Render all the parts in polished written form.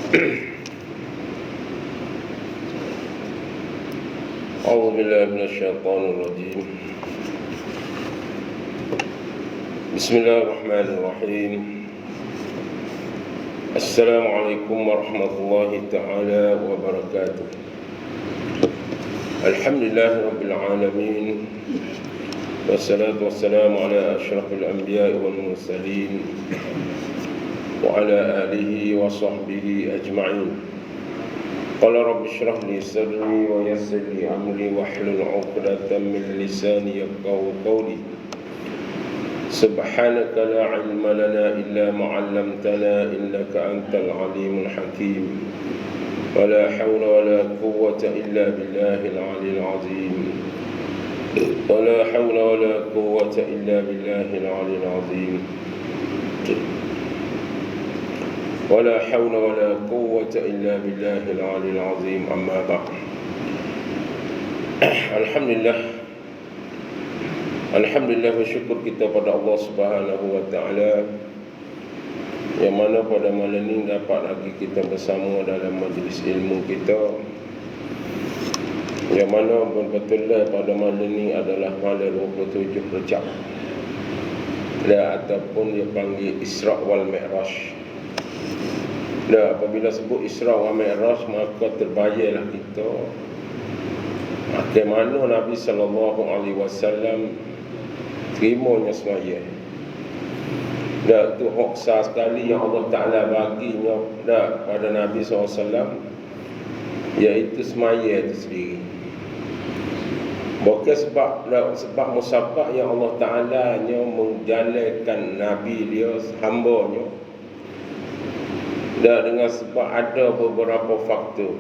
أعوذ بالله من الشيطان الرجيم. بسم الله الرحمن الرحيم. السلام عليكم ورحمة الله تعالى وبركاته. الحمد لله رب العالمين، والصلاة والسلام على أشرف الأنبياء والمرسلين وعلى آله وصحبه أجمعين. قال رب اشرح لي صدري ويسر لي أمري واحلل عقدة من لساني يفقهوا قولي. سبحانك لا علم لنا إلا ما علمتنا إنك أنت العليم الحكيم. ولا حول ولا قوة إلا بالله العلي العظيم. ولا حول ولا قوة إلا بالله العلي العظيم. ولا حول ولا قوة إلا بالله العلي العظيم. أما بعد. Alhamdulillah bersyukur kita pada Allah Subhanahu wa taala, yang mana pada malam ini dapat lagi kita bersama dalam majlis ilmu kita, yang mana betul-betul pada malam ini adalah malam 27 Rejab, ataupun dia panggil Isra wal Mi'raj. Apabila sebut Isra wal Mi'raj, maka terbayarlah kita bagaimana Nabi sallallahu alaihi wasallam terimanya semaya. Itu hoksa sekali yang Allah Ta'ala baginya pada Nabi SAW, iaitu semaya itu sendiri. Bukan sebab musabak yang Allah Ta'ala menjalankan Nabi dia, hambanya, dengan sebab ada beberapa faktor.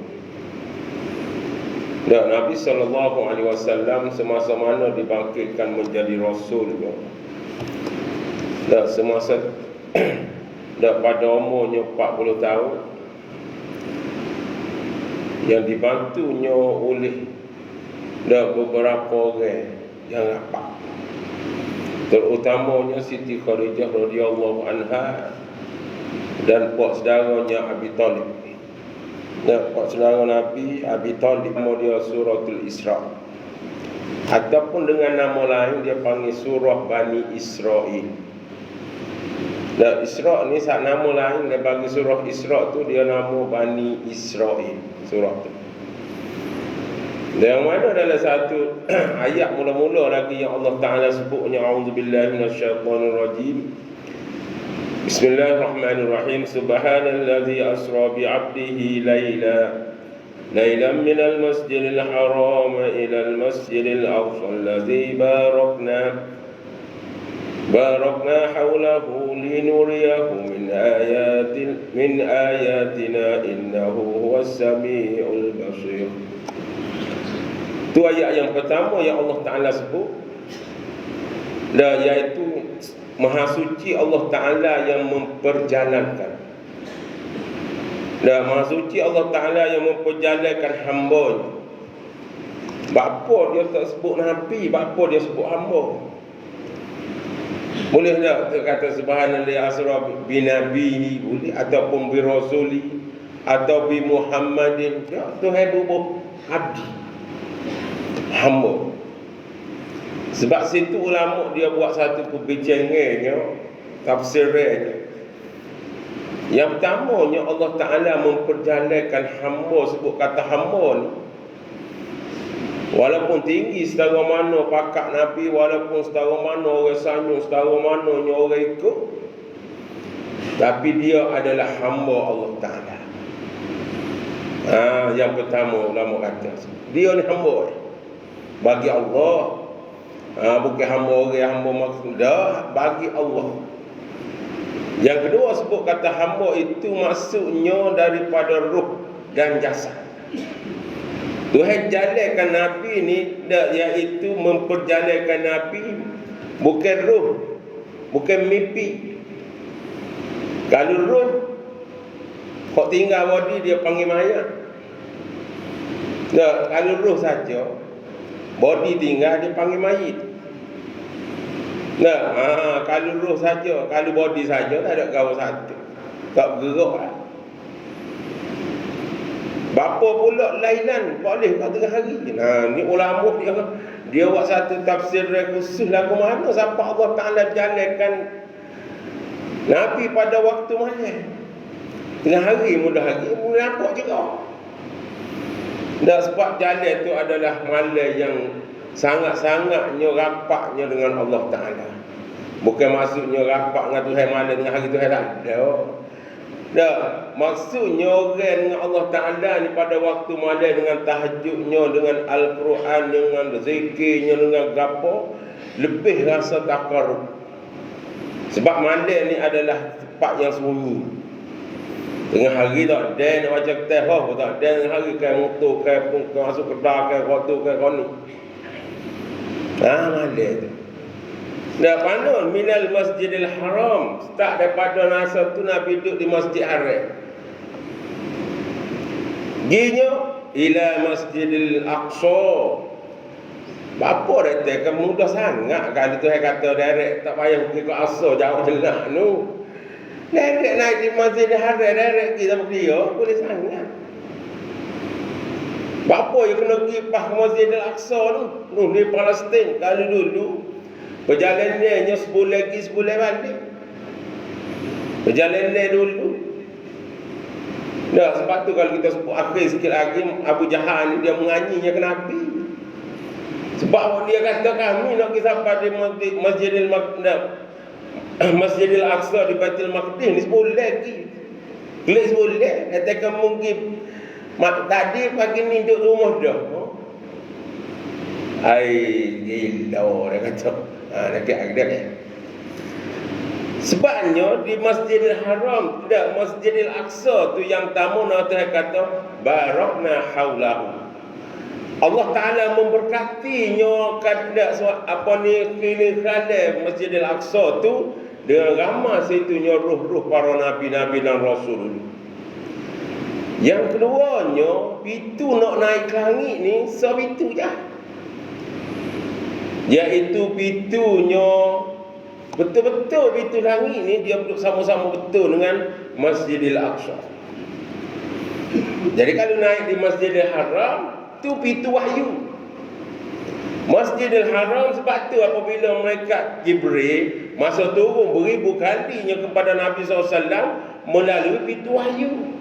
Nabi SAW semasa mana dibangkitkan menjadi Rasulnya, semasa pada umurnya 40 tahun, yang dibantunya oleh beberapa orang yang rapat, terutamanya Siti Khadijah radhiyallahu anha dan pak saudaranya Abi Talib. Pak saudara Nabi Abi Talib, nama dia Suratul Isra, ataupun dengan nama lain dia panggil Surah Bani Israel. Isra ni saat nama lain dia bagi surah Isra tu, dia nama Bani Israel surah tu. Dan yang mana dalam satu ayat mula-mula lagi yang Allah Ta'ala sebutnya, a'udzubillahi minasyaitonirrajim. Bismillahirrahmanirrahim. Subhanalladzi asra bi'abdihi laylan minal masjidil haram ilal masjidil aqsa alladzi barakna hawlahu linuriyahu min ayatina innahu huwas samiul basir. Itu ayat yang pertama yang Allah Ta'ala sebut, iaitu Maha suci Allah Ta'ala yang memperjalankan. Maha suci Allah Ta'ala yang memperjalankan hamba-Nya. Bapa dia tak sebut Nabi, bapa dia sebut hamba. Boleh tak kata subhanallahi asra bi nabihi, boleh, ataupun bi rasuli, atau bi Muhammadin. Tuhan berbuat abdi, hamba. Sebab situ ulama dia buat satu perbincangannya, tafsirannya. Yang pertamanya Allah Ta'ala memperjalankan hamba, sebut kata hamba ni, walaupun tinggi setara mana pakak Nabi, walaupun setara mana orang sanjung, setara mana orang ikut, tapi dia adalah hamba Allah Ta'ala. Yang pertama ulama kata, dia ni hamba bagi Allah. Bukan hamba orang, hamba maksud bagi Allah. Yang kedua sebut kata hamba itu maksudnya daripada ruh dan jasad. Tuhan jalankan Nabi ni, iaitu memperjalankan Nabi, bukan ruh, bukan mimpi. Kalau ruh kok tinggal body dia panggil mayat. Kalau ruh saja, body tinggal dia panggil mayit. Kalau roh saja, kalau body saja tak ada kau satu, tak bergerak lah. Bapa pula lailan boleh kat tengah hari. Nah, ni ulama dia buat satu tafsir khusus lagu mana siapa Allah Taala jalankan Nabi pada waktu malam. Tengah hari mudah hari nampak juga. Dan sebab jalan itu adalah malam yang sangat-sangatnya rapatnya dengan Allah Taala. Bukan maksudnya rapat dengan Tuhan malam dengan hari Tuhan tak ada. Dah, maksudnya orang dengan Allah Ta'ala ni pada waktu malam dengan tahajudnya, dengan Al-Quran, dengan zikirnya, dengan gapo, lebih rasa takarub. Sebab malam ni adalah tempat yang sunyi. Tengah hari tak, dan macam teh pun tak, dan hari kan motor, kan pun masuk kedai, kan kotor, kan koni. Malam tu. Dah pandang minal Masjidil Haram, start daripada masa tu Nabi duduk di Masjid Haram. Ginya ila Masjidil Aqsa. Bapa datang kan mudah sangat kalau Tuhan kata direct, tak payah pergi ke Aqsa jauh jelas tu. Direct naik di Masjidil Haram, direct kita pergi boleh sangat. Bapa yang kena pergi pas Masjidil Aqsa tu di Palestin kali dulu. Perjalanannya sebulan lagi, sebulan balik. Perjalanan dulu. Nah, sebab tu kalau kita sebut akhir sikit lagi, Abu Jahal ni dia menganyinya ke Nabi. Sebab dia kata kami nak pergi sampai di Masjidil Aqsa di Baitul Maqdis ni sebulan lagi. Kelik sebulan. Katakan mungkin tadi pagi ni duduk rumah dah. Gila dia kata. Sebabnya di Masjidil Haram, tidak Masjidil Aqsa tu yang tamu nak kata barakna haulahu. Allah Taala memberkatinya kada apa ni keliling Masjidil Aqsa tu dengan ramai situnya ruh-ruh para nabi-nabi dan rasul. Yang keduanya, pintu nak naik ke langit ni sepitu je. Iaitu pintunya betul-betul pintu langit ni dia duduk sama-sama betul dengan Masjidil Aqsa. Jadi kalau naik di Masjidil Haram tu pintu wahyu. Masjidil Haram sebab tu apabila malaikat Jibril masa turun beribu kalinya kepada Nabi SAW melalui pintu wahyu.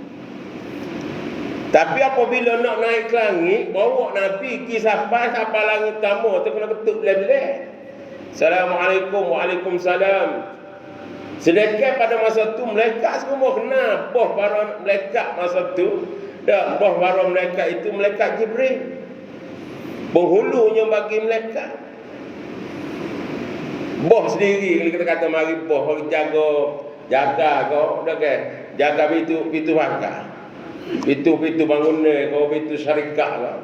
Tapi apabila nak naik ke langit, bawa Nabi pergi sampai langit pertama tu kena ketuk belah-belah. Assalamualaikum, waalaikumsalam. Sedangkan pada masa tu malaikat semua kena boh para malaikat masa tu. Dah boh para malaikat itu malaikat Jibril. Penghulunya bagi malaikat. Boh sendiri kalau kita kata mari boh jaga kau dah kan. Jaga pintu pagar. Pintu bangunan kau, pintu syarikat kau.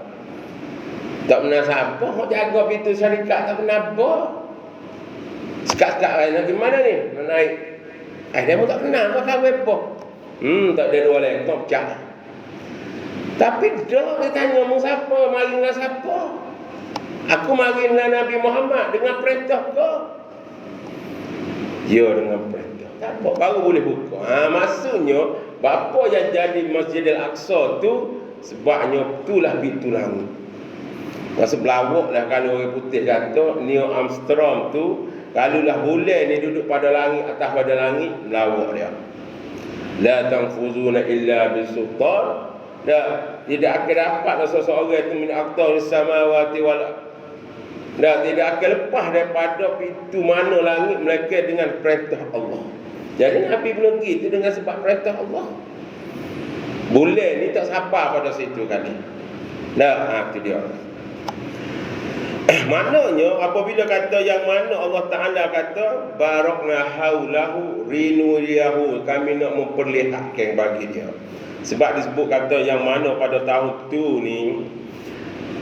Tak pernah siapa kau jaga pintu syarikat, tak pernah apa. Sekat-sekat nak pergi mana ni? Nak naik. Dia pun tak pernah makan apa. Tak ada dua laptop cak. Tapi dia tanya mu siapa, mari dengan siapa? Aku mari dengan Nabi Muhammad dengan perintah kau. Ya dengan perintah. Tak apa, baru boleh buka. Maksudnya bapa yang jadi Masjidil Aqsa tu sebabnya itulah pintu langit. Masa belawak lah kalau orang putih kata Neil Armstrong tu kalau lah bulan ni duduk pada langit, atas pada langit, belawak dia. La tanfuzuna illa bisultan. Tidak akan dapat seseorang itu min aqtar samawati wal tidak akan lepas daripada pintu mana langit melainkan dengan perintah Allah. Jadi Nabi belum gitu dengan sebab perintah Allah. Bulan ni tak sabar pada situ kali. Itu dia. Maknanya apabila kata yang mana Allah Ta'ala kata barakna haulahu rinuriyahu, kami nak memperlihatkan bagi dia. Sebab disebut kata yang mana pada tahun tu ni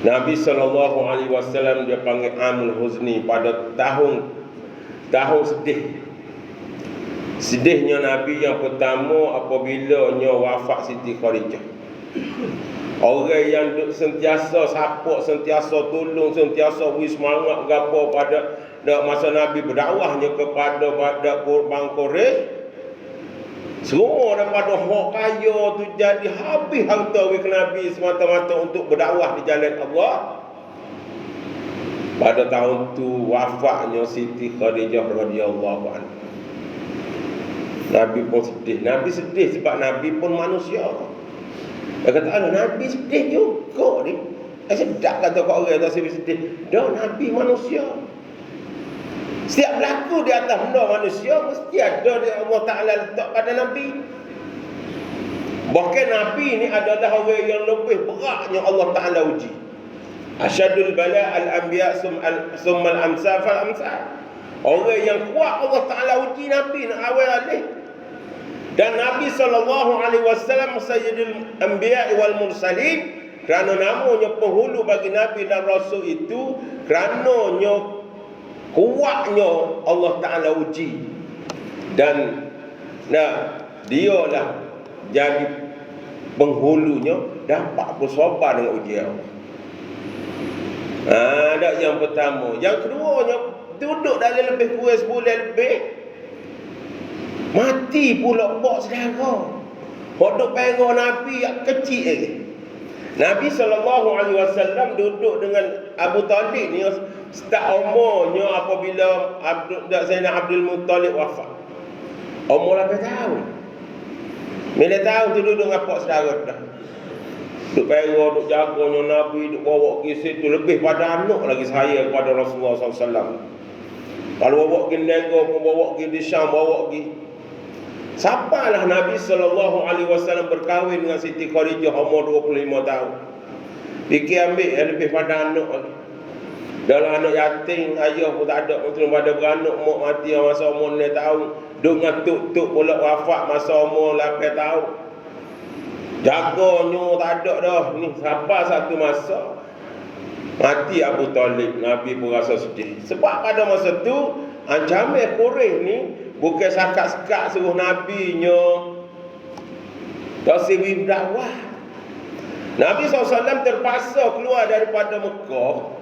Nabi SAW dia panggil Amul Huzni, pada tahun sedih. Sedihnya Nabi yang pertama apabila wafat Siti Khadijah. Orang yang sentiasa support, sentiasa tolong, sentiasa beri semangat gapo pada masa Nabi berdakwahnya kepada korban Quraisy. Semua daripada hak kaya tu jadi habis harta ke Nabi semata-mata untuk berdakwah di jalan Allah. Pada tahun tu wafatnya Siti Khadijah radhiyallahu anha. Nabi pun sedih. Nabi sedih sebab Nabi pun manusia. Dia kata, Nabi sedih juga ni. Sedap kata kau orang tak sedih. Dah Nabi manusia. Setiap berlaku di atas benda manusia mesti ada di Allah Ta'ala letak pada Nabi. Bahkan Nabi ni adalah orang yang lebih beratnya Allah Ta'ala uji. Asyadul bala al-anbiya summal amsal fal amsal. Orang yang kuat Allah Ta'ala uji Nabi nak awal alih. Dan Nabi SAW Sayyidul Anbiya wal Mursalin, kerana namanya penghulu bagi Nabi dan Rasul itu, kerananya kuatnya Allah Ta'ala uji. Dan dialah jadi penghulunya, dapat bersabar dengan ujian. Ada yang pertama. Yang keduanya, duduk dalam lebih kurang sebulan lebih, mati pula bak saudara. Hodok pengen Nabi yang kecil lagi. Nabi SAW duduk dengan Abu Talib ni start umurnya apabila Zainal Abdul Muttalib wafat. Umur 8 tahun. Bila tahun tu duduk dengan pak saudara dah. Duk perah, duk jaganya Nabi, duk bawa ke situ. Lebih pada anak lagi saya kepada Rasulullah SAW. Kalau bawa ke Negara pun, bawa ke di Syam, bawa ke. Sampailah Nabi SAW berkahwin dengan Siti Khadijah umur 25 tahun. Fikir ambil lebih pada anak lagi. Dalam anak yatim, ayah pun tak ada. Mungkin pada beranak, mak mati masa umur 9 tahun. Duk dengan tuk-tuk pula wafat masa umur 8 tahun. Jaganya tak ada dah. Ni sampai satu masa mati Abu Talib. Nabi pun rasa sedih. Sebab pada masa tu ancaman Quraisy ni bukan sekat-sekat suruh Nabi nya tak sibuk dakwah. Nabi SAW terpaksa keluar daripada Mekah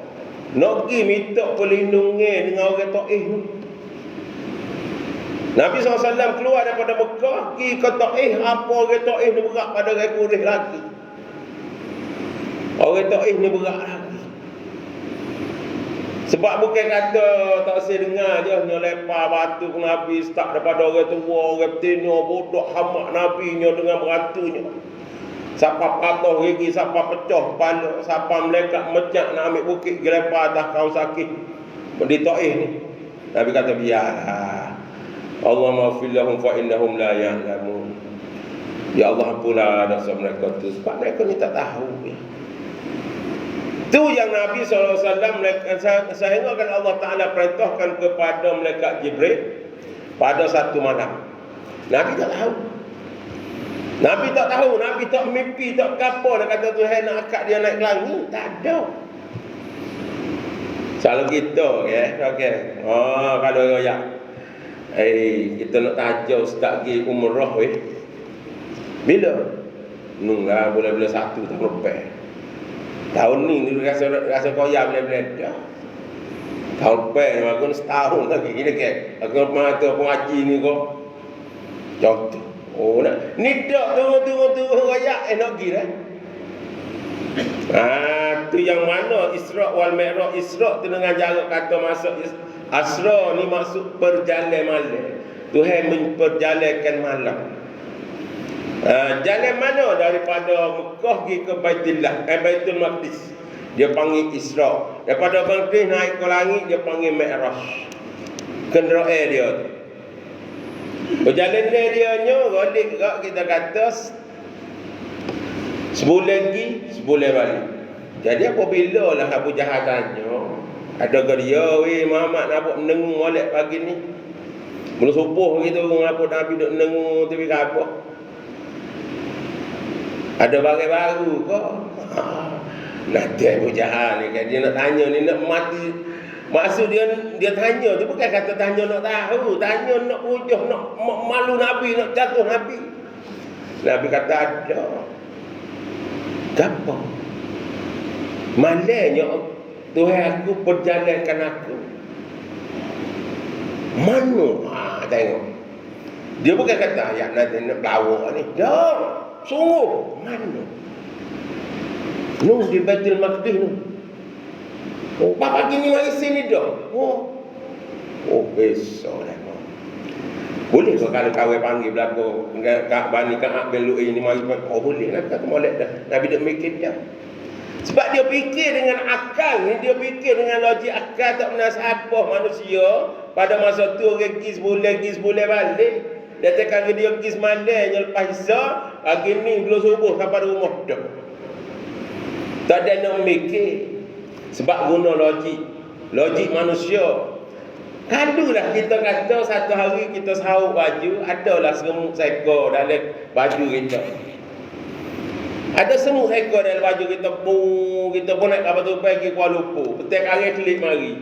nak pergi minta perlindungan dengan orang Taif ni. Nabi SAW keluar daripada Mekah pergi ke Taif. Apa orang Taif ni berat pada orang Quraisy lagi. Orang Taif ni berat lagi. Sebab bukan kata tak saya dengar je nya lepas batu ke Nabi start daripada orang tua, orang betina, bodoh hamak Nabi nya dengan beratunya. Siapa patah gigi, siapa pecah kepala, siapa melekat mecak nak ambil bukit gelepar atas kau sakit. Di Taif ni. Nabi kata biarlah. Allah maghfir lahum fa innahum la ya'lamun. Ya Allah ampunlah dosa mereka tu sebab mereka ni tak tahu. Tu yang Nabi SAW sehingga kan Allah Ta'ala perintahkan kepada malaikat Jibril pada satu malam. Nabi tak tahu. Nabi tak tahu, Nabi tak mimpi, tak apa nak kata Tuhan nak angkat dia naik ke langit, tak ada. Salah kita okey. Kalau royak kita nak tajau start pergi umrah bila? Nunggu bulan-bulan 1 tahun lepas. Tahun ni rasa koyak bila-bila dah. Tahun lepas aku setahun lagi ni kan. Aku mata pengaji ni kok. Contoh. Nak ni dak turun koyak nak pergi dah. Tu yang mana Isra wal Mi'raj. Isra tu dengan jarak kata masuk Asra ni maksud perjalanan malam. Tuhan memperjalankan malam. Jalan mana daripada Mekah pergi ke Baitul Maqdis. Dia panggil Isra. Daripada Maqdis naik ke langit dia panggil Mi'raj. Kenderaan dia tu. Perjalanan dia nya rodik kita kata sebulan pergi, sebulan balik. Jadi apabila lah Abu Jahal tanya, ada ke dia, Muhammad nak buat menengu molek pagi ni. Belum subuh gitu ngapa Nabi duk menengu tapi apa? Ada barang baru ke? Nanti Abu Jahal ni kan dia nak tanya ni nak mati. Maksud dia tanya tu bukan kata tanya nak tahu, tanya nak pujuh, nak malu Nabi, nak jatuh Nabi. Nabi kata ada. Gapo? Malainya Tuhan aku perjalankan aku. Mana? Tengok. Dia bukan kata ayat nanti nak pelawak ni. Dah, sungguh. Mana? Di Baitul Maqdis ni. Oh, bapak gini mari sini dah. Besok dah. Boleh ke kalau kawin panggil belakang Kak Bani Kak Abel ni mari. Boleh lah, kata molek dah. Nabi dah mikir dia. Sebab dia fikir dengan akal ni, dia fikir dengan logik akal, tak pernah siapa manusia pada masa tu orang pergi sebulan balik. Dia tekan dia pergi semalam lepas Isya, pagi ni belum subuh sampai rumah dah. Tak ada nak mikir. Sebab guna logik manusia. Kalulah kita kata satu hari kita sahur baju, adalah semut seekor dalam baju kita. Ada semut seekor dalam baju kita pun nak kapal tupai pergi Kuala Lumpur. Petik hari kelip mari.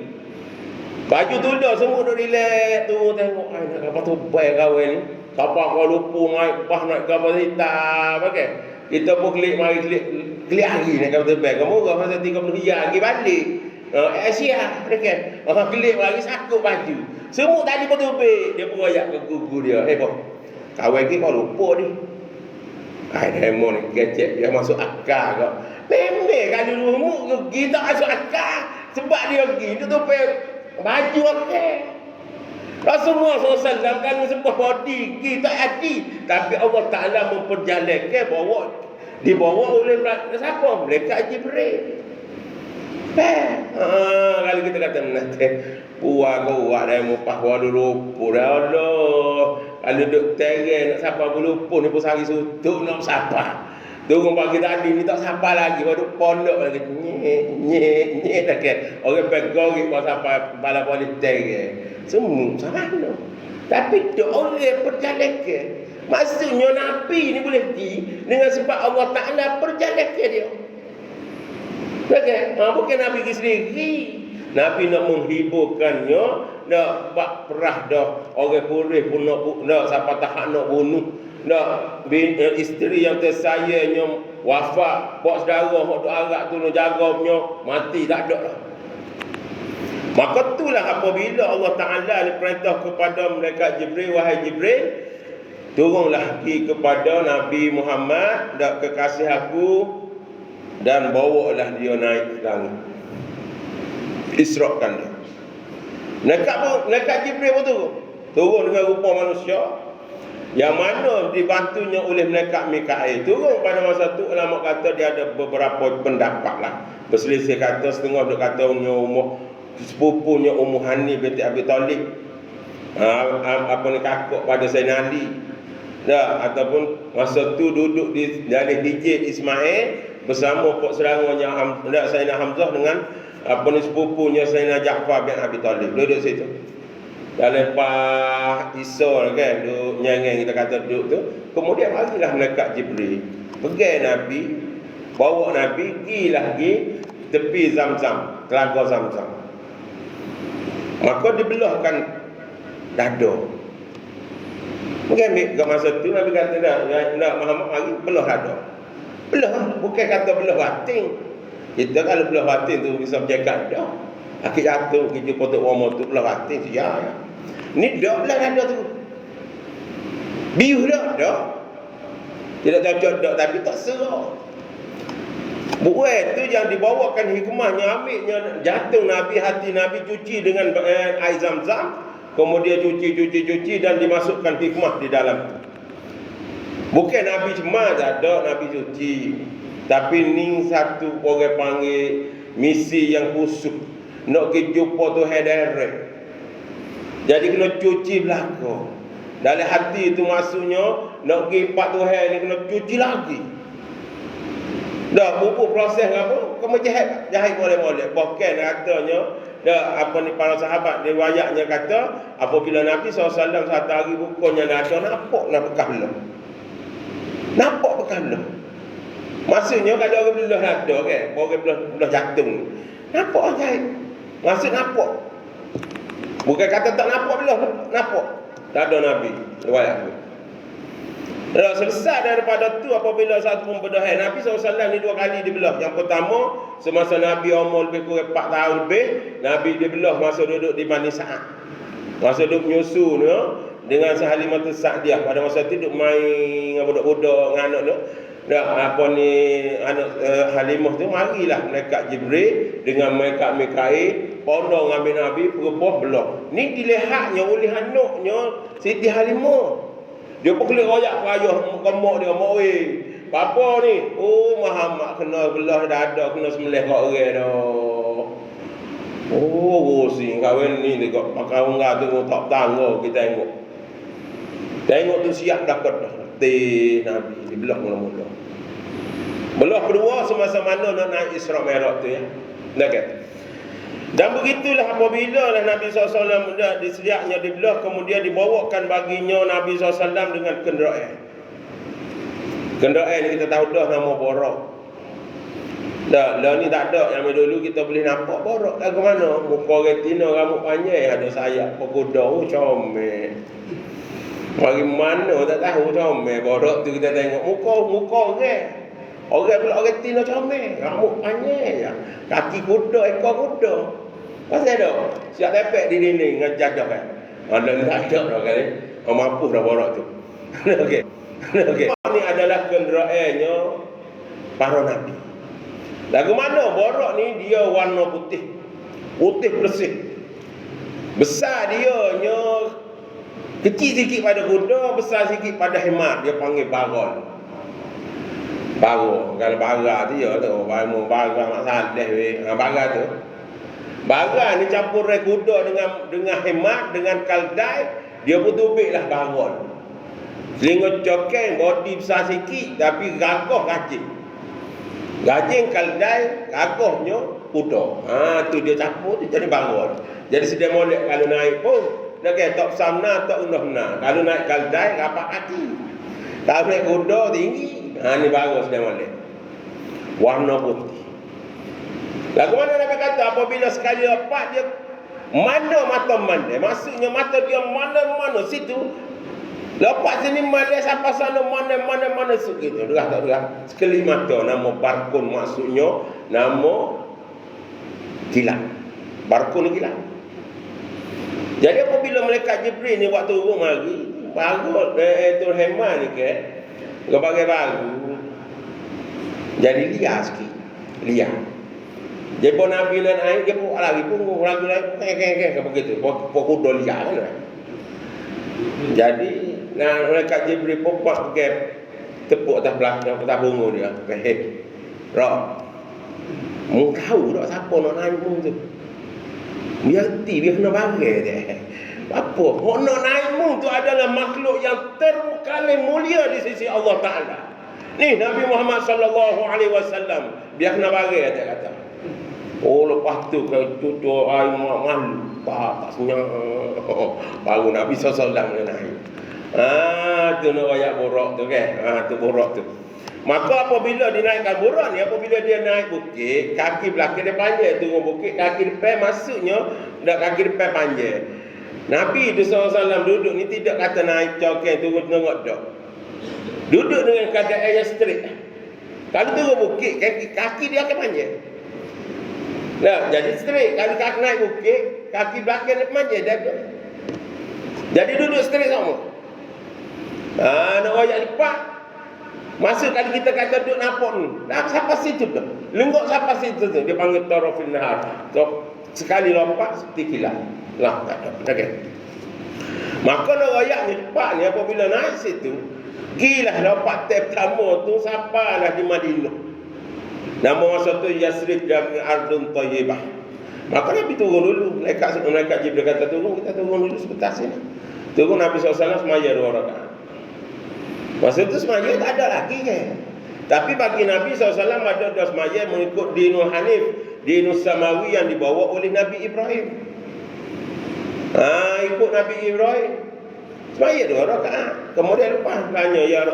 Baju tu dah semut duk relax tu tengok nak kapal tupai kawan ni. Kapal Kuala Lumpur mai pas nak kapal hitam pakai. Kita pun kelip mari kelip hari nak kapal tupai. Kamu murah masa 30 riyal pergi balik. Asia dekat. Kelip lagi sakut baju. Semut tadi pun tupai. Dia pun royak ke gugu dia. Boh. Kawan ni Kuala Lumpur ni. Demo ni kecek dia masuk akal kau. Memang kalau rumuk pergi tak masuk akal. Sebab dia pergi dia tupai baju okey. Rasulullah SAW kan sebuah body kita hati, tapi Allah Taala memperjalankan dibawa oleh siapa? Malaikat Jibril. Kalau kita kata nanti puak dah mupah dulu pura Allah. Kalau duk tereng nak sapa berlumpur ni pun sehari sutuk nak sapa. Tunggu pagi tadi ni tak sapa lagi, baru pondok lagi nyek dah ke. Orang pegori pas sapa bala polis tereng. Semua sama no. Tapi tu orang perjalanan ke. Maksudnya Nabi ni boleh pergi dengan sebab Allah Taala perjalanan ke dia. Bukan Nabi pergi sendiri. Nabi nak menghiburkannya, nak buat perah dah. Orang kurih pun nak siapa tak nak bunuh. Nak isteri yang tersayangnya wafat, buat saudara hok duk arak tu nak jaganya mati tak ada lah. Maka itulah apabila Allah Taala perintah kepada malaikat Jibril, wahai Jibril, turunlah pergi kepada Nabi Muhammad, dak kekasih aku, dan bawalah dia naik ke langit. Isra'kan dia. Malaikat Jibril pun turun dengan rupa manusia, yang mana dibantunya oleh malaikat Mikail. Turun pada masa tu ulama kata dia ada beberapa pendapat lah. Berselisih kata, setengah dia kata sepupunya Ummu Hani binti Abi Talib, kakak pada Sayyidina Ali. Ataupun masa tu duduk di dari Hijr Ismail bersama pok seranganya Sayyidina Hamzah dengan sepupunya Sayyidina Ja'far bin Abi Talib. Duduk situ. Dah lepas Isa kan, duduk nyangeng kita kata duduk tu. Kemudian marilah malaikat Jibril pegang Nabi, bawa Nabi pergi tepi Zamzam, telaga Zamzam. Maka dibelahkan dada. Mungkin ambil masa tu Nabi kata nak Muhammad mari belah dada. Belah, bukan kata belah batin. Kita kalau belah batin tu bisa berjaga dah. Akik jatuh, kita potong rumah tu belah batin tu ya. Ni dah belah dada tu. Biuh dah. Tidak cocok dah, tapi tak serah. Buat tu yang dibawakan hikmahnya, ambilnya jantung Nabi, hati Nabi cuci dengan air Zam-Zam, kemudian cuci dan dimasukkan hikmah di dalam. Bukan Nabi cuma ada Nabi cuci, tapi ni satu orang panggil misi yang khusus nak pergi jumpa Tuhan direct. Jadi kena cuci belakang. Dalam hati itu maksudnya nak pergi empat Tuhan ni kena cuci lagi. Dah buku proses apa? Kamu jahit boleh-boleh. Bahkan katanya para sahabat riwayatnya kata apabila Nabi SAW satu hari bukunya ada nampaklah bekas lah. Nampak bekas lah. Maksudnya kalau orang belah ada kan, orang belah jantung. Nampak jahit. Maksud nampak. Bukan kata tak nampak belah, nampak. Tak ada Nabi riwayat tu. Dah selesai daripada tu apabila satu pembedahan Nabi SAW ni dua kali dibelah. Yang pertama semasa Nabi umur lebih kurang 4 tahun lebih, Nabi dibelah masa duduk di Bani Sa'ad. Masa duduk menyusu ni, dengan Sahalimatus Sa'diyah pada masa tu duk main dengan budak-budak dengan anak tu. Dak apa ni anak Halimah tu marilah malaikat Jibril dengan malaikat Mikail pondong ambil Nabi perubah belah. Ni dilihatnya oleh anaknya Siti Halimah. Dia pun kelik royak payah kemak dia mak weh. Apa ni? Oh Muhammad kena belah dada kena sembelih kat orang dah. Oh, sing kahwin ni dekat pakai unggah tu tak tangga kita tengok. Tengok tu siap dah kat Nabi dibelah mula-mula. Belah kedua semasa mana nak naik Isra Mi'raj tu ya. Okey. Dan begitulah apabila Nabi SAW disediaknya dibelah kemudian dibawakan baginya Nabi SAW dengan kenderaan. Kenderaan ni kita tahu dah nama Borak. Dah ni tak ada. Yang dulu kita boleh nampak Borak lagu mana? Muka retina, rambut panjang, ada sayap kuda, comel. Bagaimana tak tahu comel. Borak tu kita tengok muka orang. Orang pula retina comel, rambut panjang, kaki kuda, ekor kuda. Pasal ada siap tepek di dinding dengan jadah kan. Ada ni tak ada dah kali. Mampu dah Borak tu. Okey. Okey. Ini adalah kenderaannya para nabi. Lagu mana Borak ni dia warna putih. Putih bersih. Besar dia nya kecil sikit pada kuda, besar sikit pada himar. Dia panggil baron. Baron. Kalau baran tu ya tu, baron mak saleh weh. Baran tu. Baran ni campur kuda dengan himar, dengan kaldai, dia pun tubiklah baron. Telinga cokeng, body besar sikit tapi gagah gajing. Gajing kaldai, gagahnya kuda. Tu dia campur tu jadi baron. Jadi sedia molek kalau naik pun dah kata tak samna tak undah-undah. Kalau naik kaldai rapat hati. Kalau naik kuda tinggi, ni baron sedia molek. Warna putih. Lagu mana Nabi kata apabila sekali lepas dia mana mata mandai. Maksudnya mata dia mana-mana situ. Lepas sini mandai sampai sana mana segitu. Dah tak dah. Sekali mata nama barkun maksudnya nama kilat. Barkun ni kilat. Jadi apabila malaikat Jibril ni waktu turun lagi bagus tu Heman ni ke sebagai baru jadi liar sikit. Liar. Dia pun Nabi dan air dia pun lagi punggung lagi begitu. Kuda liar kan. Jadi malaikat Jibril pun pakai tepuk atas belakang atas bunga dia. Rok. Mu tahu tak siapa nak naik pun tu. Dia kena bangga dia. Apa? Hak nak naik tu adalah makhluk yang terkali mulia di sisi Allah Ta'ala. Ni Nabi Muhammad sallallahu alaihi wasallam dia kena bangga dia kata. Oh lepas tu ke tutur ai malu tak senyap. Baru Nabi sallallahu alaihi wasallam naik. Tu nak ayat Borak tu kan. Tu Borak tu. Maka apabila dinaikkan Borak ni, apabila dia naik bukit, kaki belakang dia panjang turun bukit, kaki depan maksudnya dak kaki depan panjang. Nabi SAW duduk ni tidak kata naik cokeng turun tengok dak. Duduk dengan keadaan yang straight. Kalau turun bukit, kaki dia akan panjang. Nah, jadi straight. Kalau kaki naik bukit, kaki belakang dia panjang dia. Jadi duduk straight sama. Nak ayat lepas. Masa kali kita kata duduk nampak ni, sampai situ tu. Lenggok sampai situ tu. Dia panggil tarafil nahar. So, sekali lompat seperti kilat. Lah, tak ada. Okay. Maka nak ayat ni cepat ni apabila naik situ, gilah lompat tep pertama tu sampailah di Madinah. Nama masa tu Yasrib dan Ardun Tayyibah. Maka Nabi turun dulu. Malaikat Jibril kata turun, kita turun dulu sebentar sini. Turun Nabi SAW semaya 2 rakaat. Masa itu semaya tak ada lagi kan. Tapi bagi Nabi SAW ada semaya mengikut Dinul Hanif, Dinul Samawi yang dibawa oleh Nabi Ibrahim. Ikut Nabi Ibrahim semaya 2 rakaat. Kemudian lepas tanya, ya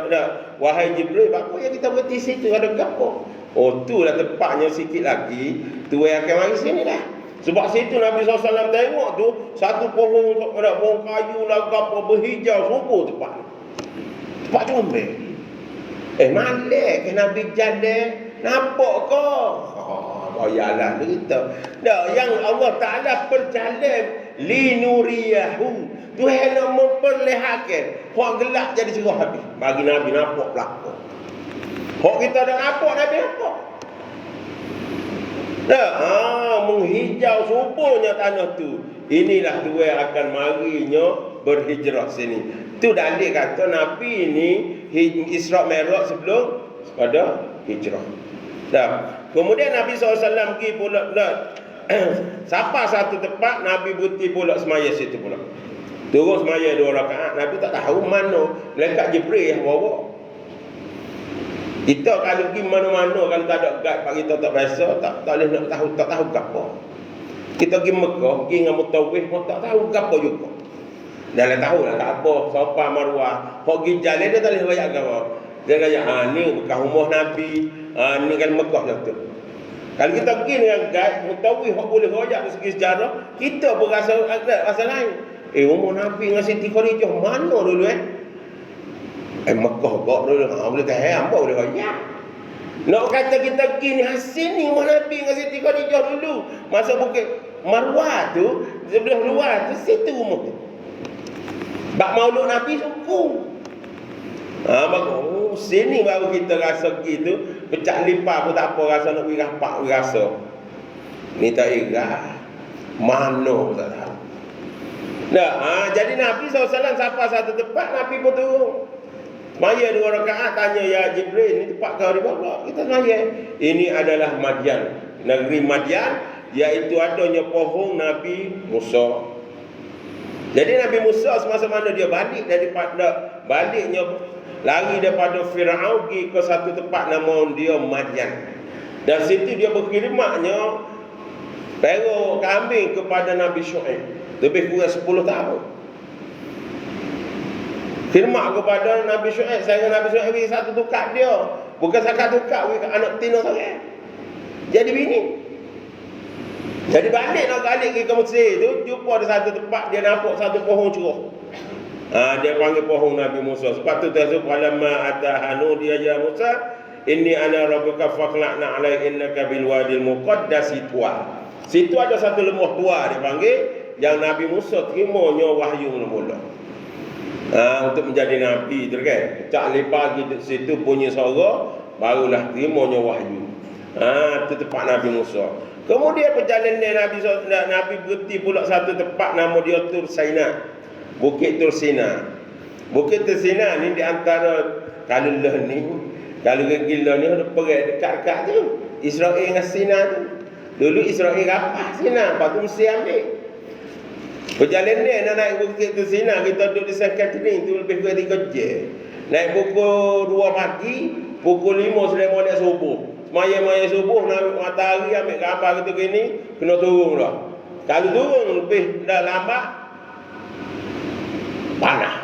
wahai Jibril, apa yang kita berhenti situ, ada apa? Oh tu lah tempatnya sikit lagi. Tu yang akan mari sini dah. Sebab situ Nabi SAW tengok tu satu pohon kayu lah apa berhijau subur tempat. Tempat comel. Malek ke Nabi jalan nampak ke? Yalah kita. Dah yang Allah Taala perjalanan linuriyahu Tuhan nak memperlihatkan hak gelap jadi cerah habis. Bagi Nabi nampak belakang. Hak kita dah nampak Nabi nampak. Menghijau suburnya tanah tu. Inilah Tuhan akan marinya berhijrah sini. Tu dalil kata Nabi ni Isra' Mi'raj sebelum pada hijrah. Kemudian Nabi SAW pergi pula sampai satu tempat Nabi berhenti pula semaya situ pula. Turun semaya 2 rakaat. Nabi tak tahu mana malaikat Jibril yang bawa. Kita kalau pergi mana-mana kalau tak ada guide pak kita tak biasa, tak boleh nak tahu, tak tahu apa. Kita pergi Mekah, pergi dengan mutawif, tak tahu apa juga. Dah lah tahu lah tak apa, Safa Marwah. Hok pergi jalan dia tak boleh royak apa. Dia kata, ni bekas rumah Nabi, ni kan Mekah lah tu. Kalau kita pergi dengan guide, mutawif hok boleh royak dari segi sejarah, kita pun rasa lain. Rumah Nabi dengan Siti Khadijah mana dulu Mekah kok dulu. Boleh tahan apa boleh royak. Nak kata kita pergi ni hasil ni rumah Nabi dengan Siti Khadijah dulu. Masa Bukit Marwah tu, sebelah luar tu, situ rumah tu. Bak maulud Nabi suku. Sini baru kita rasa gitu. Pecah lipat pun tak apa, rasa nak pergi rapak pun rasa. Ni tak irah. Mana pun tak tahu. Jadi Nabi SAW sampai satu tempat, Nabi pun turun. Semaya 2 rakaat, tanya ya Jibril, ni tempat kau di bawah. Kita semaya. Ini adalah Madian. Negeri Madian, iaitu adanya pohon Nabi Musa. Jadi Nabi Musa semasa mana dia balik daripada baliknya lari daripada Firaun pergi ke satu tempat nama dia Madian. Dan situ dia berkhidmatnya pero kambing kepada Nabi Syuaib. Lebih kurang 10 tahun. Khidmat kepada Nabi Syuaib. Saya Nabi Syuaib satu tukar dia. Bukan satu tukar anak betina sangat. Jadi bini. Jadi balik nak balik ke Mesir tu, jumpa ada satu tempat dia nampak satu pohon cerah. Dia panggil pohon Nabi Musa. Sebab tu tasawuf falamma atahanu dia ya Musa, inni ana rabbuka faqla'na 'alai innaka bil wadil muqaddas tuwa. Situ ada satu lembah tua dia panggil yang Nabi Musa terimanya wahyu mula-mula. Untuk menjadi nabi tu kan. Tak lepas pergi situ punya suara barulah terimanya wahyu. Itu tempat Nabi Musa. Kemudian perjalanan Nabi berhenti pula satu tempat nama dia Tur Sina. Bukit Tur Sina. Bukit Tur Sina ni di antara kalau ni gila ni ada perang dekat-dekat tu. Israel dengan Sina tu. Dulu Israel rapah Sina, lepas tu Mesir ambil. Perjalanan nak naik Bukit Tur Sina, kita duduk di San Catherine tu lebih kurang 3 jam. Naik pukul 2 pagi, pukul 5 sudah molek subuh. Maya-maya subuh nak matahari ambil gambar gitu gini, kena turun dah. Kalau turun lebih dah lambat panas.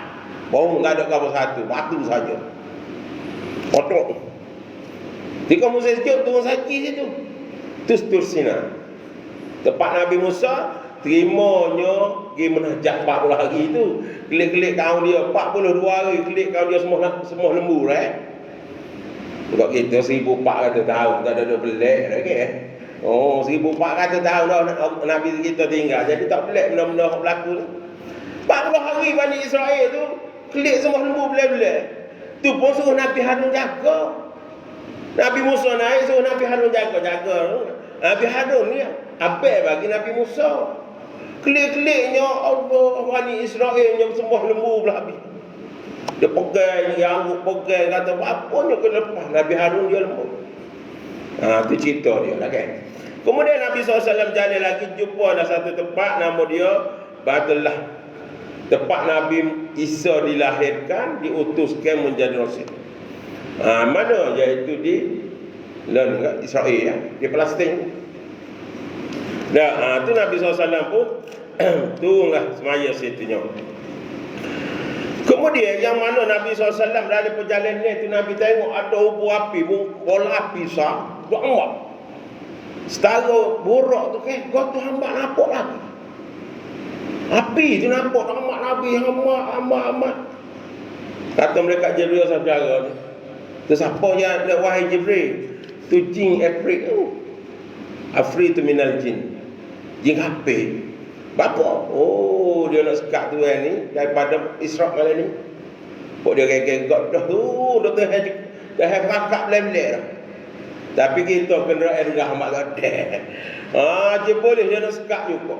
Bau tak ada apa satu, batu saja. Kotor. Jika musim sejuk turun sakit situ. Tur Sina. Tempat Nabi Musa terimanya pergi menajak 40 hari tu. Kelik-kelik kaum dia 42 hari kelik kaum dia semua lembu Sebab kita 1400 tahun tak ada pelik lagi 1400 tahun dah Nabi kita tinggal. Jadi tak pelik benda-benda yang berlaku ni. 40 hari Bani Israel tu kelik semua lembu belah-belah. Tu pun suruh Nabi Harun jaga. Nabi Musa naik suruh Nabi Harun jaga. Nabi Harun ni abad bagi Nabi Musa. Kelik-keliknya Allah Bani Israel yang semua lembu belah habis. Dia pegang, yang pegang, kata apa-apanya ke lepas. Nabi Harun dia lembu. Itu cerita dia lah kan. Kemudian Nabi SAW jalan lagi, jumpa ada satu tempat nama dia Baitullah. Tempat Nabi Isa dilahirkan, diutuskan menjadi Rasul. Mana? Iaitu di Israel ya, di Palestin. Itu Nabi SAW pun turunlah semaya situnya. Kemudian yang mana Nabi SAW dari perjalanan itu Nabi tengok ada ubur api, bola api besar, banyak. Setara buruk tu kan, kau tu hamba nampak lagi. Api tu nampak amat Nabi, amat. Kata mereka Jibril saudara ni. Tu siapa yang ada wahai Jibril? Tu jin Afrik tu. Afrik tu minal jin. Jin api. Bapa? Oh, dia nak sekat Tuhan ni daripada Israq kali ni. Kok dia gegak dah tu, dah rakak lem-lem dah. Tapi kita kena rendah mak gadah. Je boleh dia nak sekat juga.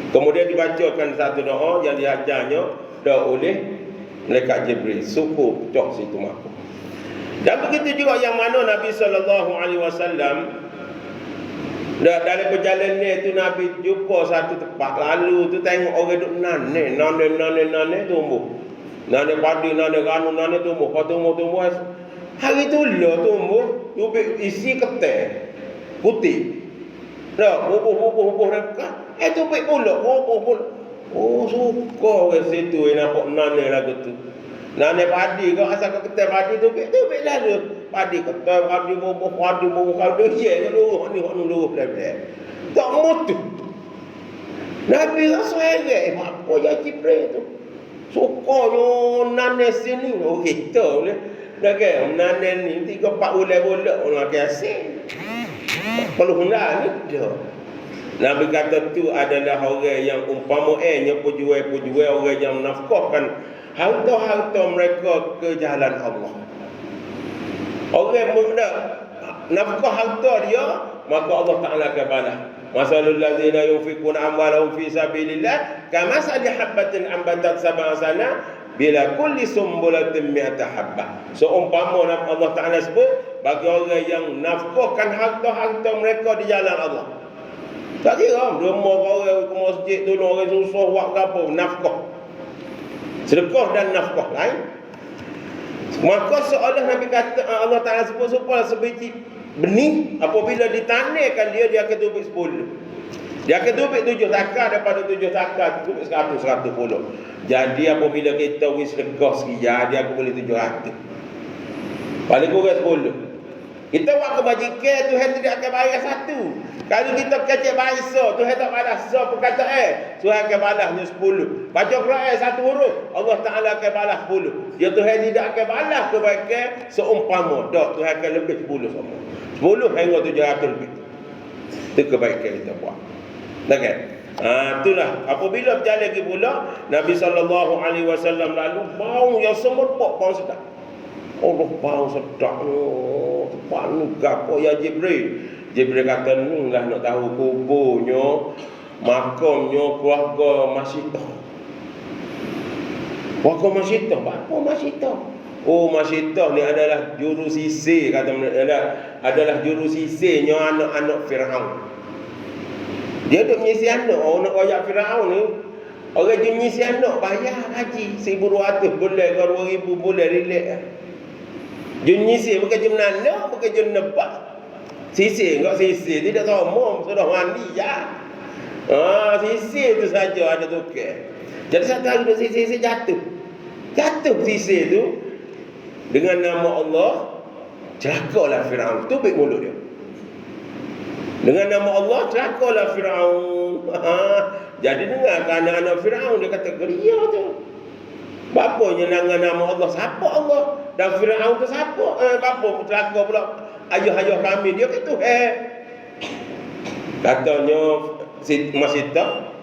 Kemudian dibacakan satu doa yang diajarnya dah oleh malaikat Jibril. Suku cok situ mak. Dan begitu juga yang mana Nabi SAW dalam perjalanan tu Nabi jumpa satu tempat lalu tu tengok orang duk nane tumbuh. Nane padi, nane ganu, nane tumbuh. Tumbuh. Hari tu lah tumbuh, isi ketel putih. Dah bubuh dekat. Tupik pula, bubuh. Oh, suka orang situ nampak nane lagu tu. Nane padi kau asal kau ketel padi tupik lalu. Padi ketel, padi bubuh, kau je dulu, ni dulu belah. Tak mutu. Nabi rasa heran, apa yang Jibril tu? Sukanya nane sini, oh kita boleh. Dah kan, nane ni 3-4 bulan orang biasa. Perlu hendak ni dia. Nabi kata tu adalah orang yang umpamanya pejuai-pejuai orang yang menafkahkan harta-harta mereka ke jalan Allah. Orang muda nafkah harta dia, maka Allah Taala akan balas. Masalul ladzina yunfiquna amwalahum fi sabilillah kamasali habatin ambatat sab'a sana bila kulli sumbulatin mi'ata habbah. Seumpama Allah Taala sebut bagi orang yang nafkahkan harta-harta mereka di jalan Allah. Tak kira rumah orang ke masjid tu orang susah buat apa, nafkah. Sedekah dan nafkah lain. Maka seolah Nabi kata Allah Taala sebut supaya sebiji benih apabila ditanamkan dia akan tubik 10. Dia akan tubik 7 takar, daripada 7 takar tubik 100 puluh. Jadi apabila kita wis sedekah sekian dia akan boleh 700. Paling kurang 10. Kita buat kebajikan Tuhan tidak akan bayar 1. Kalau kita kecil bahasa Tuhan tak balas perkataan, Tuhan akan balasnya 10. Baca Quran 1 huruf, Allah Taala akan balas 10. Dia Tuhan tidak akan balas kebaikan seumpama dak, Tuhan akan lebih 10 sama. 10 hingga 700 lebih. Itu kebaikan kita buat. Okey. Itulah apabila berjalan lagi pula Nabi SAW lalu bau yang semerbak, bau sedap. Allah bau sedap. Tempat ni gapo ya Jibril. Jibril kata ni lah nak tahu kuburnya, makamnya keluarga Masyitah. Keluarga Masyitah, apa Masyitah? Oh, Masyitah ni adalah juru sisir, kata adalah juru sisirnya anak-anak Firaun. Dia duk menyisir anak, orang nak royak Firaun ni. Orang dia menyisir anak bayar haji 1,200 bulan ke 2,000 bulan relax. Dia menyisir bukan dia menanam, bukan dia nebak. Sisir enggak sisir tidak sama, sudah mandi ya. Sisir tu saja ada tukar. Jadi satu hari tu sisir jatuh sisir tu dengan nama Allah, celakalah Firaun, tubik mulut dia. Dengan nama Allah celakalah Firaun. Jadi dengar anak-anak Firaun dia kata geria tu. Bapanya dengan nama Allah, siapa Allah? Dan Firaun tu siapa? Bapa celaka pula. Ayah-ayah kami dia kata katanya Masyitah,